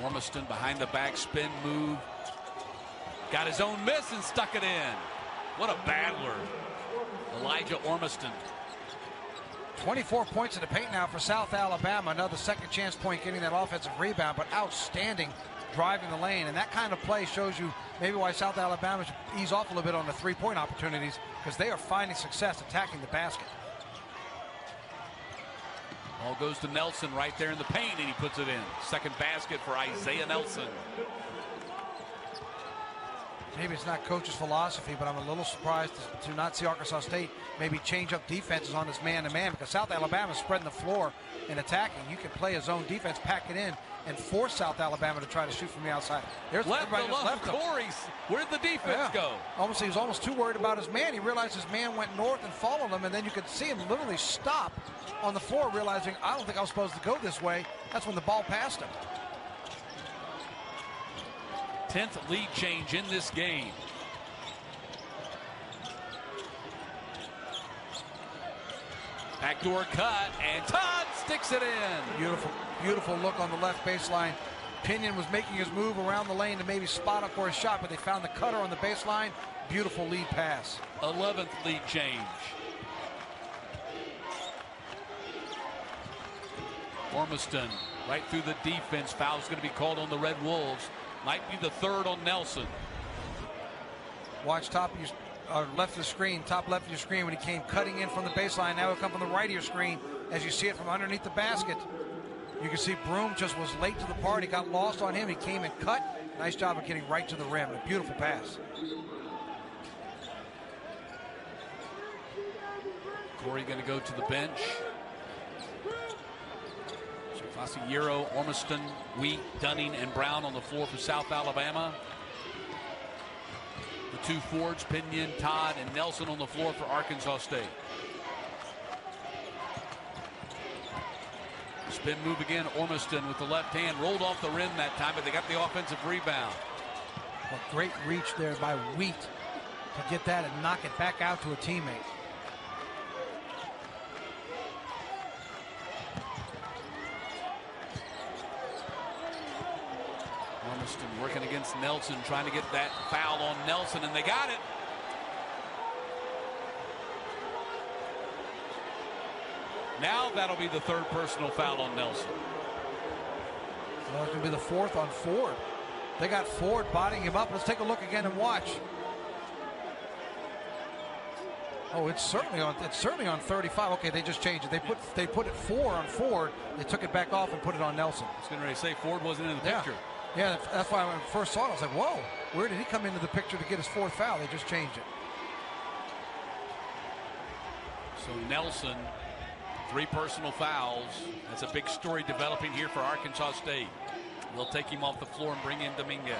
Ormiston behind the back spin move. Got his own miss and stuck it in. What a battler. Elijah Ormiston. 24 points in the paint now for South Alabama. Another second chance point getting that offensive rebound, but outstanding driving the lane. And that kind of play shows you maybe why South Alabama should ease off a little bit on the three-point opportunities, because they are finding success attacking the basket. Ball goes to Nelson right there in the paint, and he puts it in. Second basket for Isaiah Nelson. Maybe it's not coach's philosophy, but I'm a little surprised to not see Arkansas State maybe change up defenses on this man-to-man, because South Alabama is spreading the floor and attacking. You can play a zone defense, pack it in, and force South Alabama to try to shoot from the outside. There's left Corey. Where'd the defense go? He was almost too worried about his man. He realized his man went north and followed him, and then you could see him literally stop on the floor, realizing, I don't think I was supposed to go this way. That's when the ball passed him. 10th lead change in this game. Backdoor cut, and Todd sticks it in. Beautiful, beautiful look on the left baseline. Pinion was making his move around the lane to maybe spot up for a shot, but they found the cutter on the baseline. Beautiful lead pass. 11th lead change. Ormiston right through the defense. Foul's going to be called on the Red Wolves. Might be the 3rd on Nelson. Watch top of your, left of the screen, top left of your screen when he came cutting in from the baseline. Now he'll come from the right of your screen as you see it from underneath the basket. You can see Broom just was late to the party, got lost on him. He came and cut. Nice job of getting right to the rim. A beautiful pass. Corey going to go to the bench. Fasciero, Ormiston, Wheat, Dunning, and Brown on the floor for South Alabama. The two forwards, Pinion, Todd, and Nelson on the floor for Arkansas State. Spin move again. Ormiston with the left hand. Rolled off the rim that time, but they got the offensive rebound. A great reach there by Wheat to get that and knock it back out to a teammate. Ormiston working against Nelson, trying to get that foul on Nelson, and they got it. Now that'll be the third personal foul on Nelson. Well, it's going to be the fourth on Ford. They got Ford bodying him up. Let's take a look again and watch. Oh, it's certainly on 35. Okay, they just changed it. They put it 4 on Ford. They took it back off and put it on Nelson. I was going to say Ford wasn't in the picture. Yeah, that's why when I first saw it, I was like, whoa, where did he come into the picture to get his fourth foul? They just changed it. So Nelson, 3 personal fouls. That's a big story developing here for Arkansas State. They'll take him off the floor and bring in Dominguez.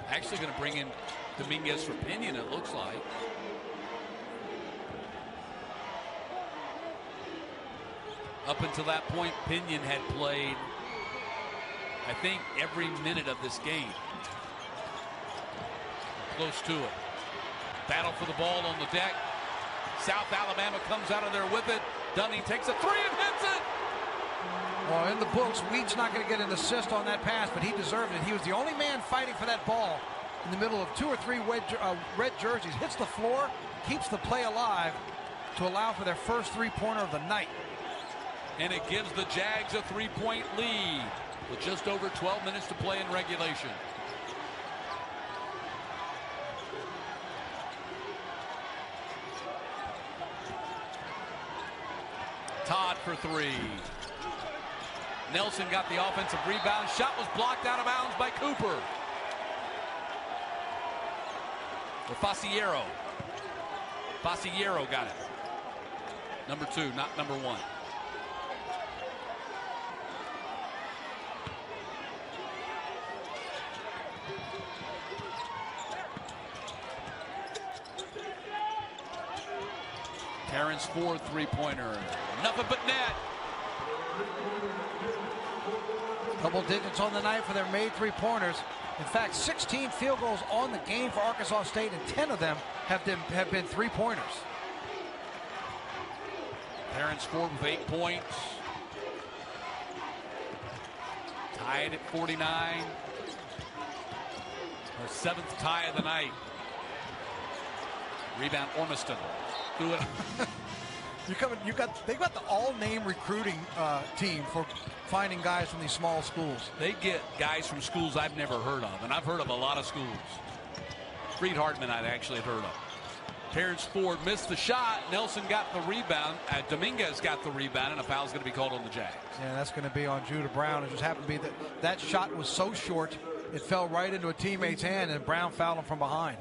Actually going to bring in Dominguez for Pinion, it looks like. Up until that point, Pinion had played, I think, every minute of this game. Close to it. Battle for the ball on the deck. South Alabama comes out of there with it. Dunning takes a 3 and hits it. Well, in the books, Wheat's not going to get an assist on that pass, but he deserved it. He was the only man fighting for that ball in the middle of 2 or 3 red jerseys. Hits the floor, keeps the play alive to allow for their first 3-pointer of the night. And it gives the Jags a 3-point lead with just over 12 minutes to play in regulation. Todd for 3. Nelson got the offensive rebound. Shot was blocked out of bounds by Cooper. Or Faciero. Faciero got it. Number 2, not number 1. Terrence Ford 3-pointer. Nothing but net. Double digits on the night for their made 3-pointers. In fact, 16 field goals on the game for Arkansas State, and 10 of them have been 3-pointers. Terrence Ford with 8 points. Tied at 49. Our 7th tie of the night. Rebound Ormiston. Do it. They got the all-name recruiting team for finding guys from these small schools. They get guys from schools I've never heard of, and I've heard of a lot of schools. Freed Hartman I'd actually heard of. Terrence Ford missed the shot. Nelson got the rebound. Dominguez got the rebound, and a foul's going to be called on the Jags. Yeah, that's going to be on Judah Brown. It just happened to be that shot was so short, it fell right into a teammate's hand, and Brown fouled him from behind.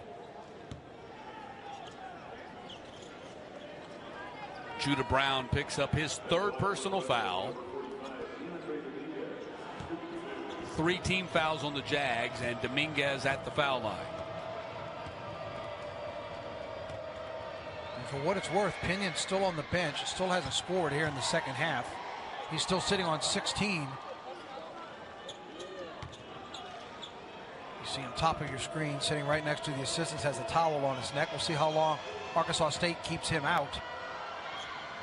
Judah Brown picks up his 3rd personal foul. 3 team fouls on the Jags, and Dominguez at the foul line. And for what it's worth, Pinion's still on the bench. Still hasn't scored here in the second half. He's still sitting on 16. You see him top of your screen, sitting right next to the assistants, has a towel on his neck. We'll see how long Arkansas State keeps him out.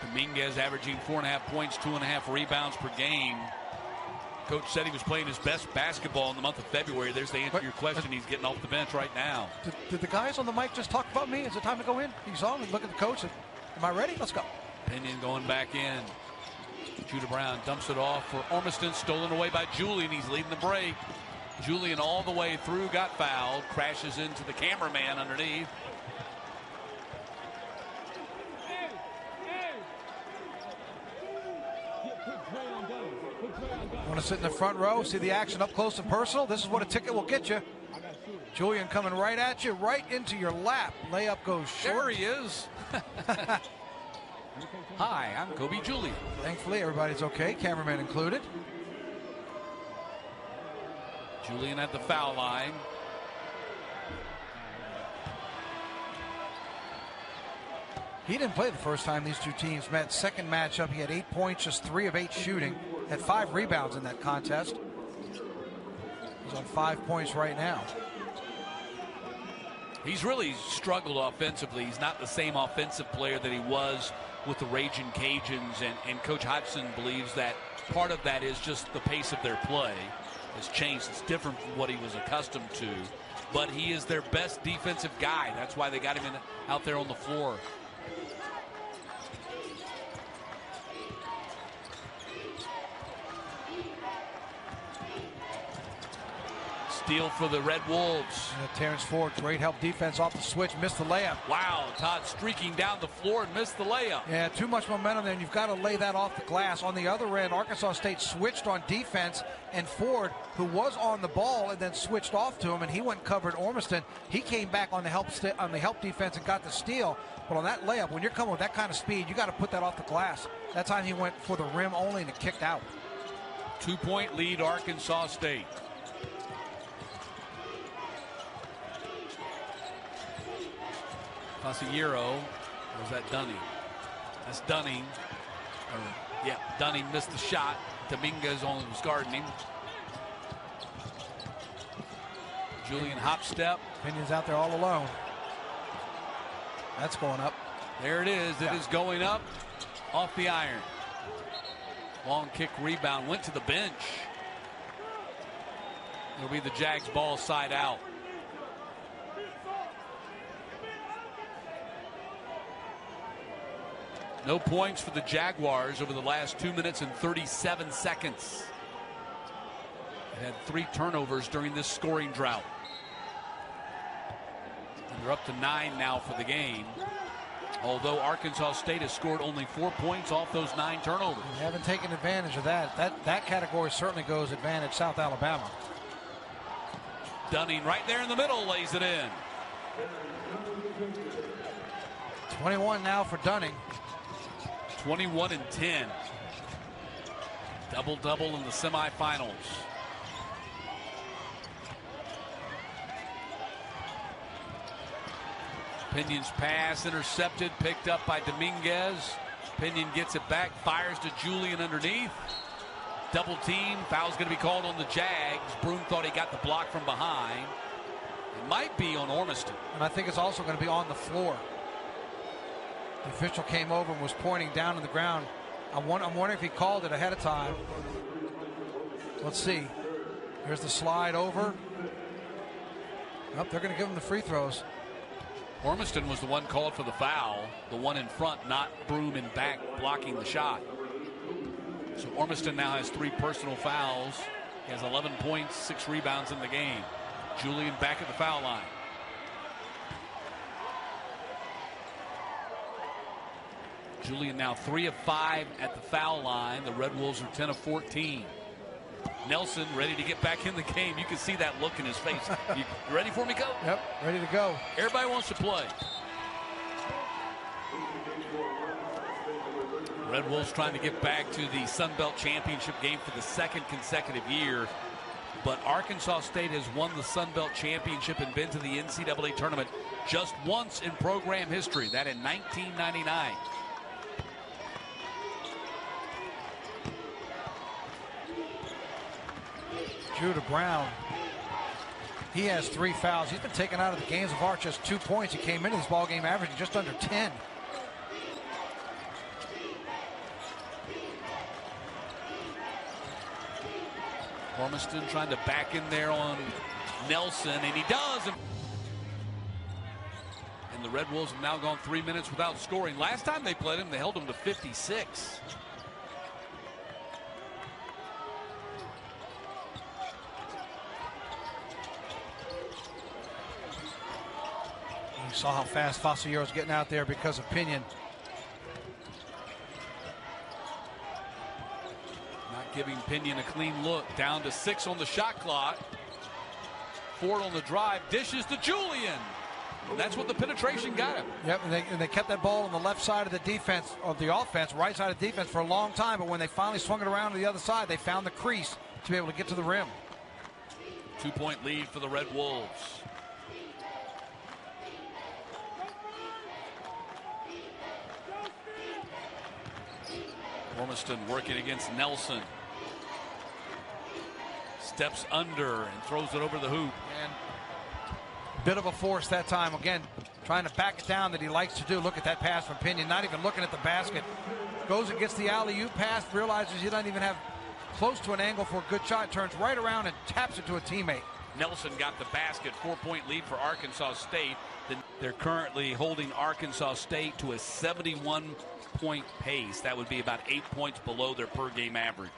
Dominguez averaging 4.5 points, 2.5 rebounds per game. Coach said he was playing his best basketball in the month of February. There's the answer to your question. He's getting off the bench right now. Did the guys on the mic just talk about me? Is it time to go in? He's on and look at the coach. And, am I ready? Let's go. Pinion going back in. Judah Brown dumps it off for Ormiston. Stolen away by Julian. He's leading the break. Julian all the way through, got fouled. Crashes into the cameraman underneath. Want to sit in the front row, see the action up close and personal? This is what a ticket will get you. Julian coming right at you, right into your lap. Layup goes short. There he is. Hi, I'm Kobe Julian. Thankfully, everybody's okay, cameraman included. Julian at the foul line. He didn't play the first time these two teams met. Second matchup, he had 8 points, just 3 of 8 shooting. Had 5 rebounds in that contest. He's on 5 points right now. He's really struggled offensively. He's not the same offensive player that he was with the Raging Cajuns, and Coach Hodgson believes that part of that is just the pace of their play has changed. It's different from what he was accustomed to, but he is their best defensive guy. That's why they got him out there on the floor. Steal for the Red Wolves. Terrence Ford, great help defense off the switch, missed the layup. Wow, Todd streaking down the floor and missed the layup. Yeah, too much momentum there, and you've got to lay that off the glass. On the other end, Arkansas State switched on defense, and Ford, who was on the ball and then switched off to him, and he went and covered Ormiston. He came back on the help defense and got the steal. But on that layup, when you're coming with that kind of speed, you got to put that off the glass. That time he went for the rim only and it kicked out. 2-point lead, Arkansas State. Fasciero, was that Dunning? That's Dunning. Dunning missed the shot. Dominguez was guarding him. Julian Hopstep. Pinion's out there all alone. That's going up. There it is. It is going up off the iron. Long kick rebound. Went to the bench. It'll be the Jags ball side out. No points for the Jaguars over the last 2 minutes and 37 seconds. They had 3 turnovers during this scoring drought. And they're up to 9 now for the game. Although Arkansas State has scored only 4 points off those 9 turnovers. They haven't taken advantage of that. That category certainly goes advantage South Alabama. Dunning right there in the middle lays it in. 21 now for Dunning. 21 and 10. Double-double in the semifinals. Pinion's pass intercepted, picked up by Dominguez. Pinion gets it back, fires to Julian underneath. Double team, foul's going to be called on the Jags. Broom thought he got the block from behind. It might be on Ormiston. And I think it's also going to be on the floor. The official came over and was pointing down on the ground. I'm wondering if he called it ahead of time. Let's see. Here's the slide over. Oh, they're going to give him the free throws. Ormiston was the one called for the foul. The one in front, not Broom in back, blocking the shot. So Ormiston now has 3 personal fouls. He has 11 points, 6 rebounds in the game. Julian back at the foul line. Julian now 3 of 5 at the foul line. The Red Wolves are 10 of 14. Nelson ready to get back in the game. You can see that look in his face. You ready for me, Coach? Yep, ready to go. Everybody wants to play. Red Wolves trying to get back to the Sun Belt Championship game for the 2nd consecutive year. But Arkansas State has won the Sun Belt Championship and been to the NCAA tournament just once in program history. That in 1999. Judah Brown. He has 3 fouls. He's been taken out of the games of Arch just 2 points. He came into this ball game averaging just under 10. Ormiston trying to back in there on Nelson, and he does. And the Red Wolves have now gone 3 minutes without scoring. Last time they played him, they held him to 56. You saw how fast Fasciero's getting out there because of Pinion. Not giving Pinion a clean look. Down to 6 on the shot clock. Ford on the drive, dishes to Julian. And that's what the penetration got him. Yep, and they kept that ball on the left side of the defense, of the offense, right side of the defense for a long time. But when they finally swung it around to the other side, they found the crease to be able to get to the rim. 2-point lead for the Red Wolves. Ormiston working against Nelson. Steps under and throws it over the hoop. And bit of a force that time. Again, trying to back it down that he likes to do. Look at that pass from Pinion, not even looking at the basket. Goes and gets the alley-oop pass, realizes he doesn't even have close to an angle for a good shot, turns right around and taps it to a teammate. Nelson got the basket, 4-point lead for Arkansas State. They're currently holding Arkansas State to a 71-point pace. That would be about 8 points below their per-game average.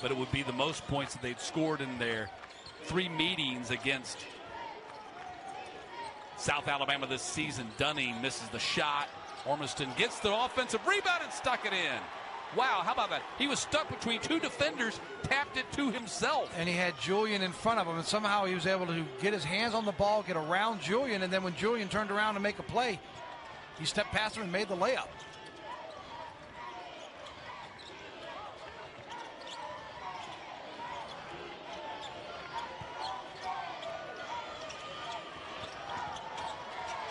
But it would be the most points that they'd scored in their 3 meetings against South Alabama this season. Dunning misses the shot. Ormiston gets the offensive rebound and stuck it in. Wow, how about that? He was stuck between 2 defenders, tapped it to himself. And he had Julian in front of him, and somehow he was able to get his hands on the ball, get around Julian, and then when Julian turned around to make a play, he stepped past him and made the layup.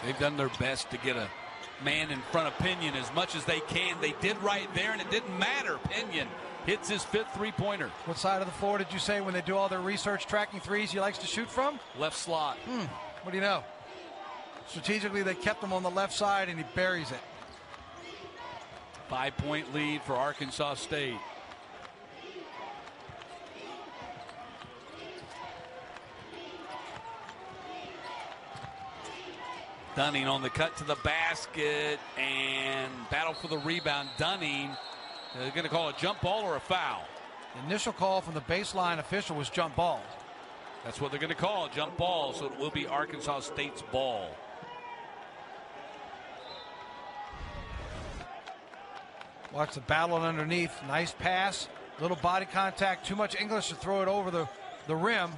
They've done their best to get a man in front of Pinion as much as they can. They did right there, and it didn't matter. Pinion hits his 5th three-pointer. What side of the floor did you say when they do all their research tracking threes he likes to shoot from? Left slot. What do you know? Strategically, they kept him on the left side, and he buries it. 5-point lead for Arkansas State. Dunning on the cut to the basket and battle for the rebound. Dunning, they're going to call a jump ball or a foul. The initial call from the baseline official was jump ball. That's what they're going to call a jump ball, so it will be Arkansas State's ball. Watch the battle underneath. Nice pass, little body contact, too much English to throw it over the rim.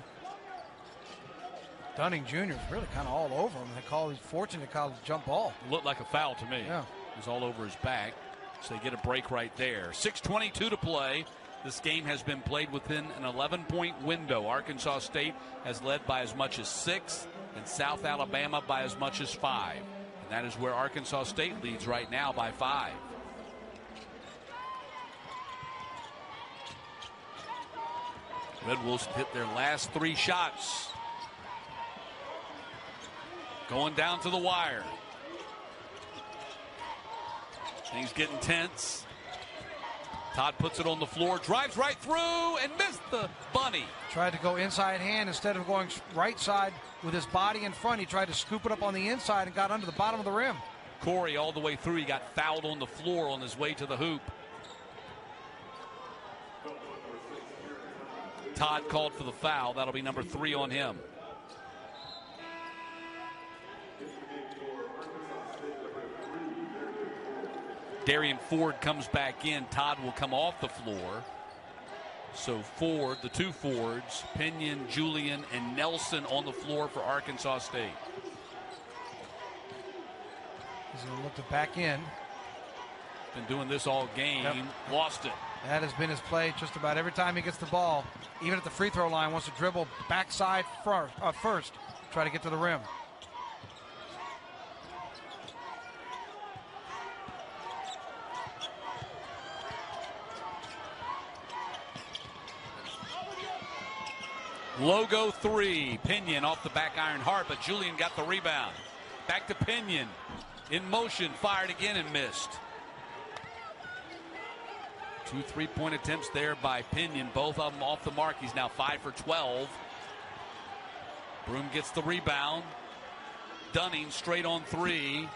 Dunning Jr. is really kind of all over him. He's fortunate to call it jump ball. Looked like a foul to me. Yeah. He's all over his back. So they get a break right there. 6:22 to play. This game has been played within an 11-point window. Arkansas State has led by as much as 6, and South Alabama by as much as 5. And that is where Arkansas State leads right now by 5. Red Wolves hit their last 3 shots. Going down to the wire. Things getting tense. Todd puts it on the floor, drives right through, and missed the bunny. Tried to go inside hand instead of going right side with his body in front. He tried to scoop it up on the inside and got under the bottom of the rim. Corey all the way through. He got fouled on the floor on his way to the hoop. Todd called for the foul. That'll be number 3 on him. Darian Ford comes back in. Todd will come off the floor. So Ford, the 2 Fords, Pinion, Julian, and Nelson on the floor for Arkansas State. He's going to look to back in. Been doing this all game. Yep. Lost it. That has been his play just about every time he gets the ball. Even at the free throw line, wants to dribble backside first, try to get to the rim. Logo 3. Pinion off the back iron hard, but Julian got the rebound. Back to Pinion. In motion, fired again and missed. 2 3-point attempts there by Pinion, both of them off the mark. He's now 5 for 12. Broom gets the rebound. Dunning straight on 3.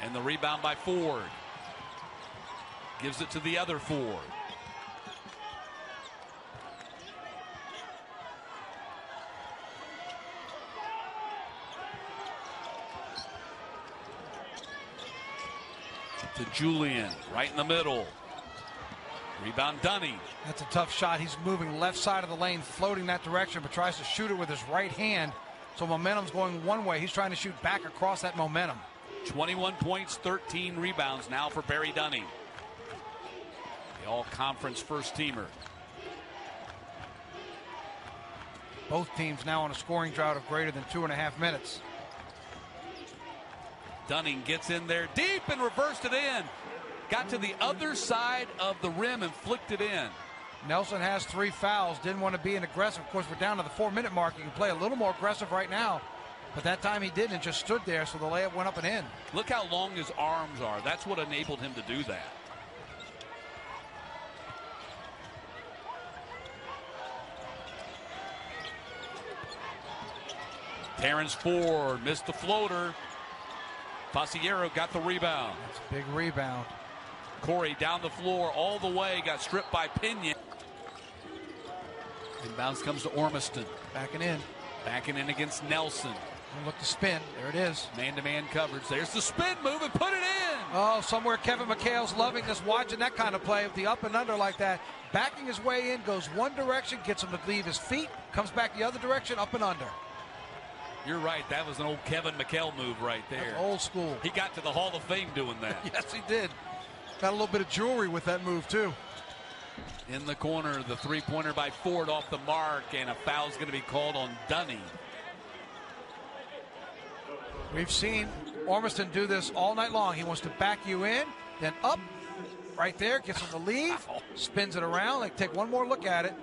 And the rebound by Ford. Gives it to the other Ford. To Julian, right in the middle. Rebound Dunning. That's a tough shot. He's moving left side of the lane, floating that direction, but tries to shoot it with his right hand. So momentum's going one way. He's trying to shoot back across that momentum. 21 points, 13 rebounds now for Barry Dunning. The all-conference first-teamer. Both teams now on a scoring drought of greater than 2.5 minutes. Dunning gets in there deep and reversed it in. Got to the other side of the rim and flicked it in. Nelson has 3 fouls. Didn't want to be an aggressive. Of course, we're down to the 4-minute mark. You can play a little more aggressive right now. But that time he didn't and just stood there, so the layup went up and in. Look how long his arms are. That's what enabled him to do that. Terrence Ford missed the floater. Fasciero got the rebound. That's a big rebound. Corey down the floor all the way, got stripped by Pinion. Inbounds comes to Ormiston. Backing in. Backing in against Nelson. Look to spin. There it is. Man-to-man coverage. There's the spin move and put it in. Oh, somewhere Kevin McHale's loving this, watching that kind of play with the up and under like that. Backing his way in, goes one direction, gets him to leave his feet, comes back the other direction, up and under. You're right. That was an old Kevin McHale move right there. That's old school. He got to the Hall of Fame doing that. Yes, he did. Got a little bit of jewelry with that move, too. In the corner, the three-pointer by Ford off the mark, and a foul's going to be called on Dunning. We've seen Ormiston do this all night long. He wants to back you in, then up, right there, gets him to leave, spins it around, like take one more look at it.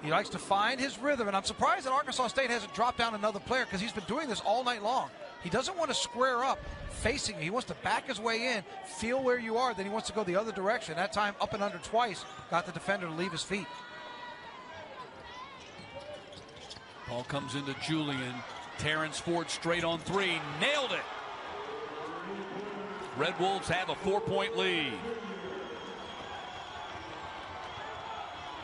He likes to find his rhythm, and I'm surprised that Arkansas State hasn't dropped down another player because he's been doing this all night long. He doesn't want to square up facing you. He wants to back his way in, feel where you are, then he wants to go the other direction. That time, up and under twice, got the defender to leave his feet. Ball comes into Julian. Terrence Ford straight on 3. Nailed it. Red Wolves have a 4-point lead.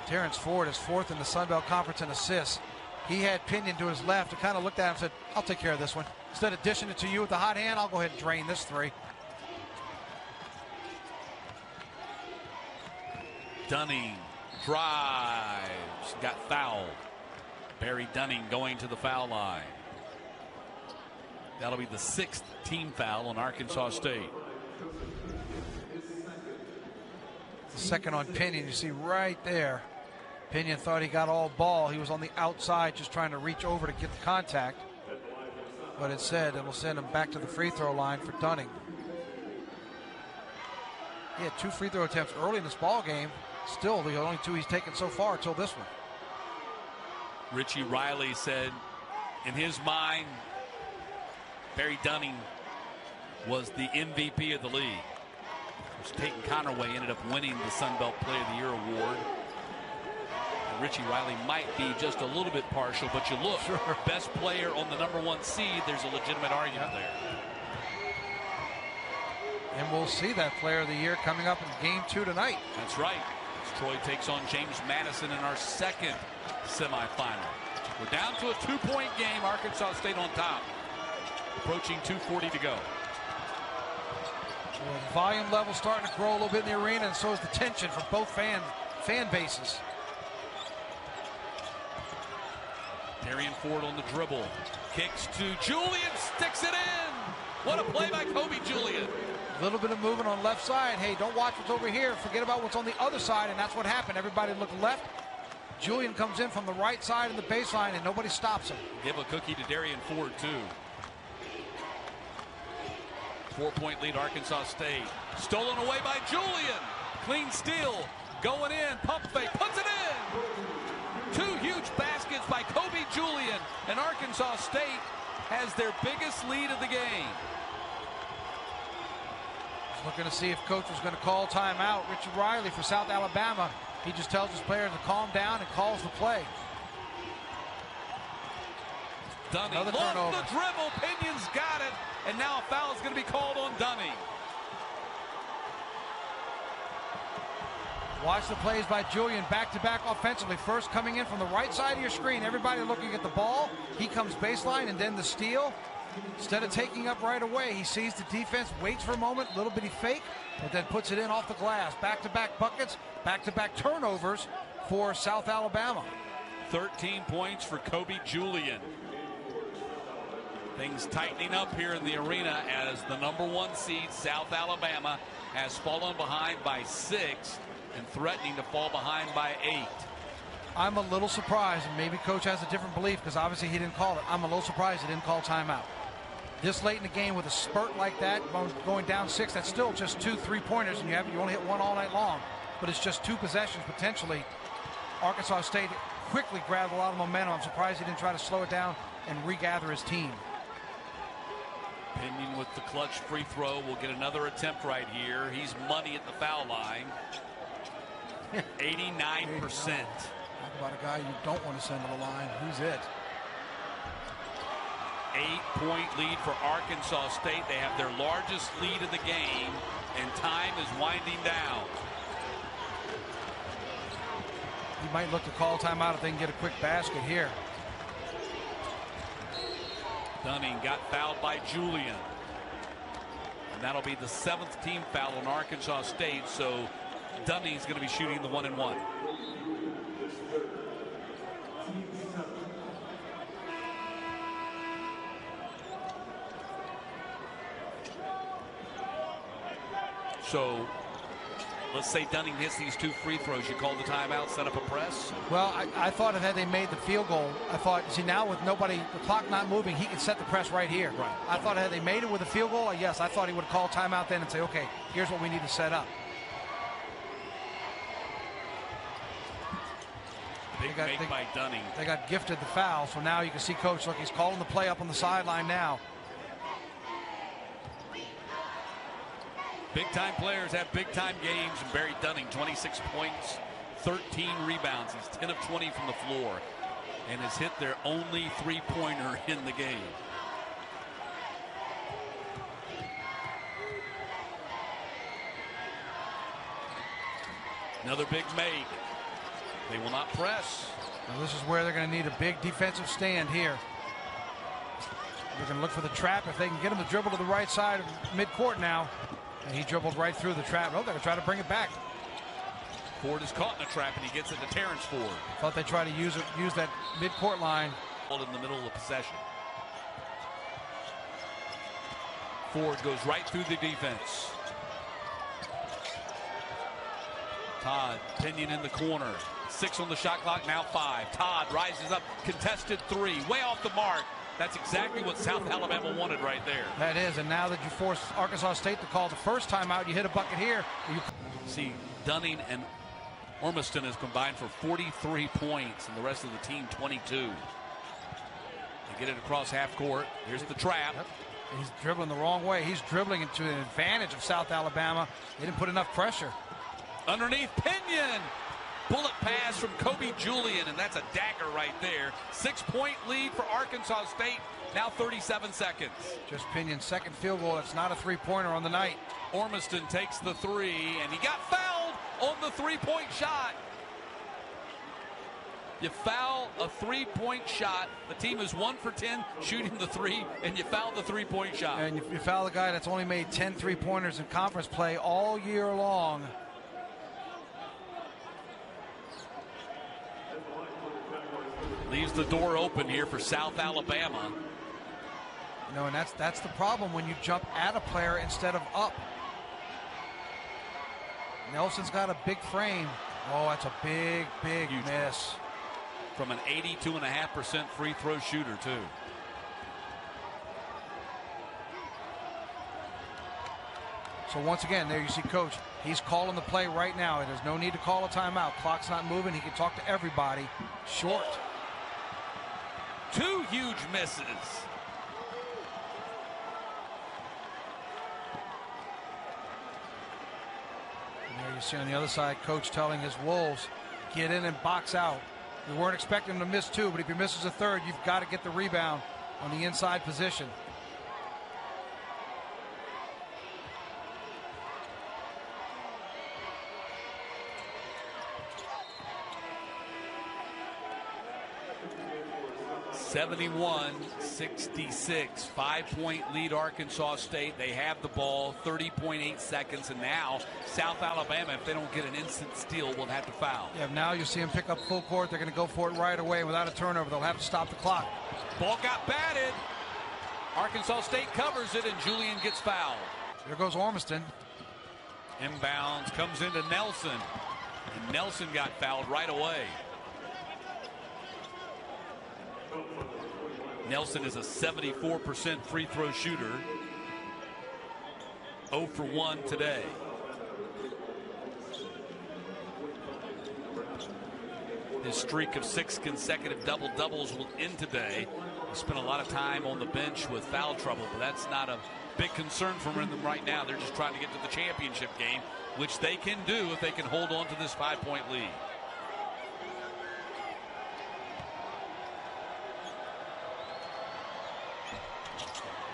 Terrence Ford is 4th in the Sun Belt Conference in assists. He had Pinion to his left and kind of looked at him and said, I'll take care of this one. Instead of dishing it to you with the hot hand, I'll go ahead and drain this 3. Dunning drives. Got fouled. Barry Dunning going to the foul line. That'll be the 6th team foul on Arkansas State. The second on Pinion, you see right there. Pinion thought he got all ball. He was on the outside just trying to reach over to get the contact. But it said it will send him back to the free throw line for Dunning. He had 2 free throw attempts early in this ball game. Still, the only 2 he's taken so far until this one. Richie Riley said in his mind, Barry Dunning was the MVP of the league. Of course, Peyton Connerway ended up winning the Sun Belt Player of the Year award. And Richie Riley might be just a little bit partial, but you look, sure. Best player on the #1 seed, there's a legitimate argument there. And we'll see that Player of the Year coming up in Game 2 tonight. That's right. As Troy takes on James Madison in our second semifinal. We're down to a 2-point game. Arkansas State on top. Approaching 2:40 to go. Well, the volume level starting to grow a little bit in the arena, and so is the tension from both fan bases. Darian Ford on the dribble. Kicks to Julian. Sticks it in. What a play by Kobe Julian. A little bit of movement on left side. Hey, don't watch what's over here. Forget about what's on the other side, and that's what happened. Everybody looked left. Julian comes in from the right side of the baseline, and nobody stops him. Give a cookie to Darian Ford, too. 4-point lead, Arkansas State. Stolen away by Julian. Clean steal. Going in. Pump fake. Puts it in. 2 huge baskets by Kobe Julian. And Arkansas State has their biggest lead of the game. Just looking to see if coach was going to call timeout. Richie Riley for South Alabama. He just tells his players to calm down and calls the play. Dunning Another lost turnover. the dribble. Pinion's got it. And now a foul is going to be called on Dunning. Watch the plays by Julian back-to-back offensively. First coming in from the right side of your screen. Everybody looking at the ball. He comes baseline and then the steal. Instead of taking up right away, he sees the defense, waits for a moment, little bitty fake, and then puts it in off the glass. Back-to-back buckets, back-to-back turnovers for South Alabama. 13 points for Kobe Julian. Things tightening up here in the arena as the #1 seed, South Alabama, has fallen behind by 6 and threatening to fall behind by 8. I'm a little surprised, and maybe coach has a different belief because obviously he didn't call it. I'm a little surprised he didn't call timeout. this late in the game with a spurt like that, going down 6, that's still just 2 3-pointers, and you only hit one all night long. But it's just 2 possessions potentially. Arkansas State quickly grabbed a lot of momentum. I'm surprised he didn't try to slow it down and regather his team. Pinion with the clutch free throw will get another attempt right here. He's money at the foul line. 89%. Talk about a guy you don't want to send to the line. Who's it? 8-point lead for Arkansas State. They have their largest lead of the game, and time is winding down. He might look to call timeout if they can get a quick basket here. Dunning got fouled by Julian. And that'll be the 7th team foul on Arkansas State, so Dunning's going to be shooting the 1-and-1. So let's say Dunning hits these 2 free throws. You call the timeout, set up a press? Well, I thought had they made the field goal, I thought, see, now with nobody, the clock not moving, he can set the press right here. Right. I thought had they made it with a field goal, yes, I thought he would have called timeout then and say, okay, here's what we need to set up. Big make by Dunning. They got gifted the foul, so now you can see Coach, look, he's calling the play up on the sideline now. Big-time players have big-time games, and Barry Dunning, 26 points, 13 rebounds. He's 10 of 20 from the floor and has hit their only 3-pointer in the game. Another big make. They will not press. Now this is where they're going to need a big defensive stand here. They're going to look for the trap. If they can get him to dribble to the right side of midcourt now. And he dribbled right through the trap. Oh, they're going to try to bring it back. Ford is caught in a trap, and he gets it to Terrence Ford. Thought they tried to use that midcourt line. In the middle of the possession. Ford goes right through the defense. Todd, Pinion in the corner. 6 on the shot clock, now 5. Todd rises up, contested 3, way off the mark. That's exactly what South Alabama wanted right there. That is, and now that you force Arkansas State to call the first timeout, you hit a bucket here. See, Dunning and Ormiston has combined for 43 points, and the rest of the team 22. They get it across half court. Here's the trap. Yep. He's dribbling the wrong way. He's dribbling into an advantage of South Alabama. They didn't put enough pressure. Underneath, Pinion. Bullet pass from Kobe Julian, and that's a dagger right there. 6-point lead for Arkansas State, now 37 seconds. Just Pinion's second field goal. It's not a 3-pointer on the night. Ormiston takes the 3, and he got fouled on the 3-point shot. You foul a 3-point shot. The team is 1 for 10 shooting the 3, and you foul the 3-point shot. And you foul the guy that's only made 10 3-pointers in conference play all year long. Leaves the door open here for South Alabama. You know, and that's the problem when you jump at a player instead of up. Nelson's got a big frame. Oh, that's a big Huge miss. From an 82.5% free throw shooter, too. So once again, there you see Coach. He's calling the play right now. There's no need to call a timeout. Clock's not moving. He can talk to everybody. Short. 2 huge misses. And there you see on the other side, Coach telling his Wolves, get in and box out. We weren't expecting him to miss 2, but if he misses a third, you've got to get the rebound on the inside position. (71-66), 5-point lead Arkansas State. They have the ball, 30.8 seconds, and now South Alabama, if they don't get an instant steal, will have to foul. Yeah, now you see them pick up full court. They're going to go for it right away without a turnover. They'll have to stop the clock. Ball got batted. Arkansas State covers it, and Julian gets fouled. There goes Ormiston. Inbounds, comes into Nelson, and Nelson got fouled right away. Nelson is a 74% free throw shooter. 0 for 1 today. His streak of 6 consecutive double-doubles will end today. He spent a lot of time on the bench with foul trouble, but that's not a big concern for them right now. They're just trying to get to the championship game, which they can do if they can hold on to this 5-point lead.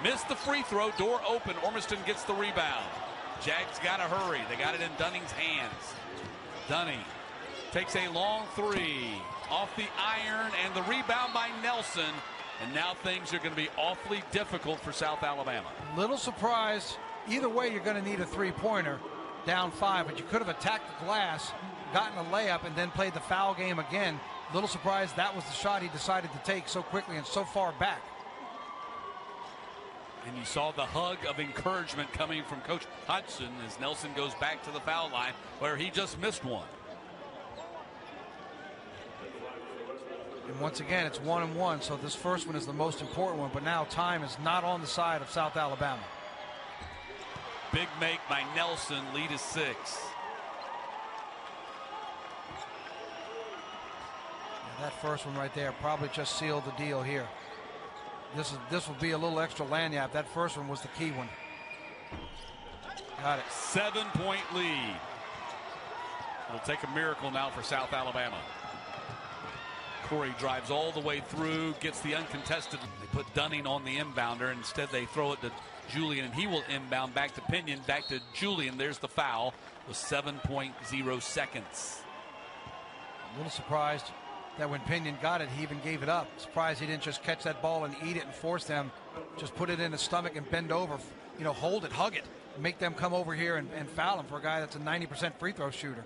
Missed the free throw, door open. Ormiston gets the rebound. Jags got to hurry. They got it in Dunning's hands. Dunning takes a long three off the iron, and the rebound by Nelson. And now things are going to be awfully difficult for South Alabama. Little surprised. Either way, you're going to need a three-pointer down 5, but you could have attacked the glass, gotten a layup, and then played the foul game again. Little surprised that was the shot he decided to take so quickly and so far back. And you saw the hug of encouragement coming from Coach Hudson as Nelson goes back to the foul line where he just missed one. And once again, it's 1-1, so this first one is the most important one, but now time is not on the side of South Alabama. Big make by Nelson, lead is 6. Yeah, that first one right there probably just sealed the deal here. This will be a little extra lanyard. That first one was the key one. Got it. 7-point lead. It'll take a miracle now for South Alabama. Corey drives all the way through, gets the uncontested. They put Dunning on the inbounder. Instead, they throw it to Julian, and he will inbound back to Pinion, back to Julian. There's the foul with 7.0 seconds. A little surprised that when Pinion got it, he even gave it up. Surprised he didn't just catch that ball and eat it and force them. Just put it in his stomach and bend over, hold it, hug it, and make them come over here and foul him for a guy that's a 90% free throw shooter.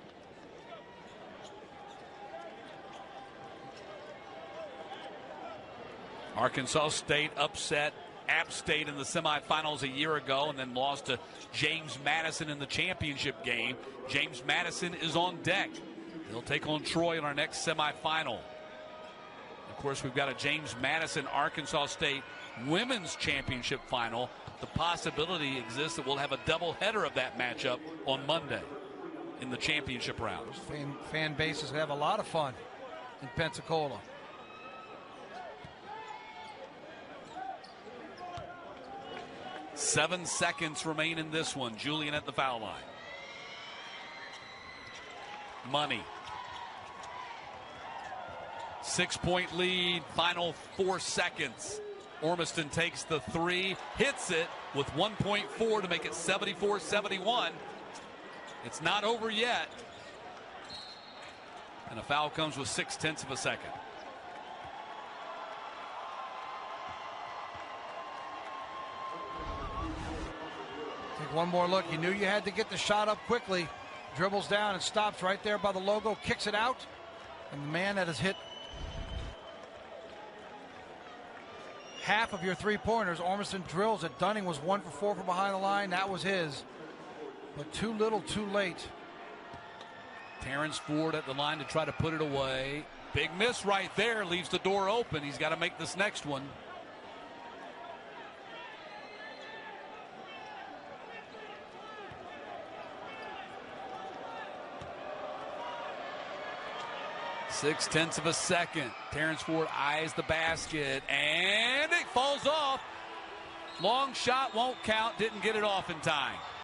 Arkansas State upset App State in the semifinals a year ago and then lost to James Madison in the championship game. James Madison is on deck. They'll take on Troy in our next semifinal. Of course, we've got a James Madison Arkansas State women's championship final. The possibility exists that we'll have a doubleheader of that matchup on Monday in the championship round. Fan bases have a lot of fun in Pensacola. Seven seconds remain in this one. Julian at the foul line. Money. 6-point lead, final 4 seconds. Ormiston takes the three, hits it with 1.4 to make it 74-71. It's not over yet. And a foul comes with 0.6 of a second. Take one more look. You knew you had to get the shot up quickly. Dribbles down and stops right there by the logo, kicks it out. And the man that has hit half of your three-pointers, Ormiston drills it. Dunning was 1 for 4 from behind the line. That was his. But too little, too late. Terrence Ford at the line to try to put it away. Big miss right there, leaves the door open. He's got to make this next one. Six-tenths of a second. Terrence Ford eyes the basket, and it falls off. Long shot won't count. Didn't get it off in time.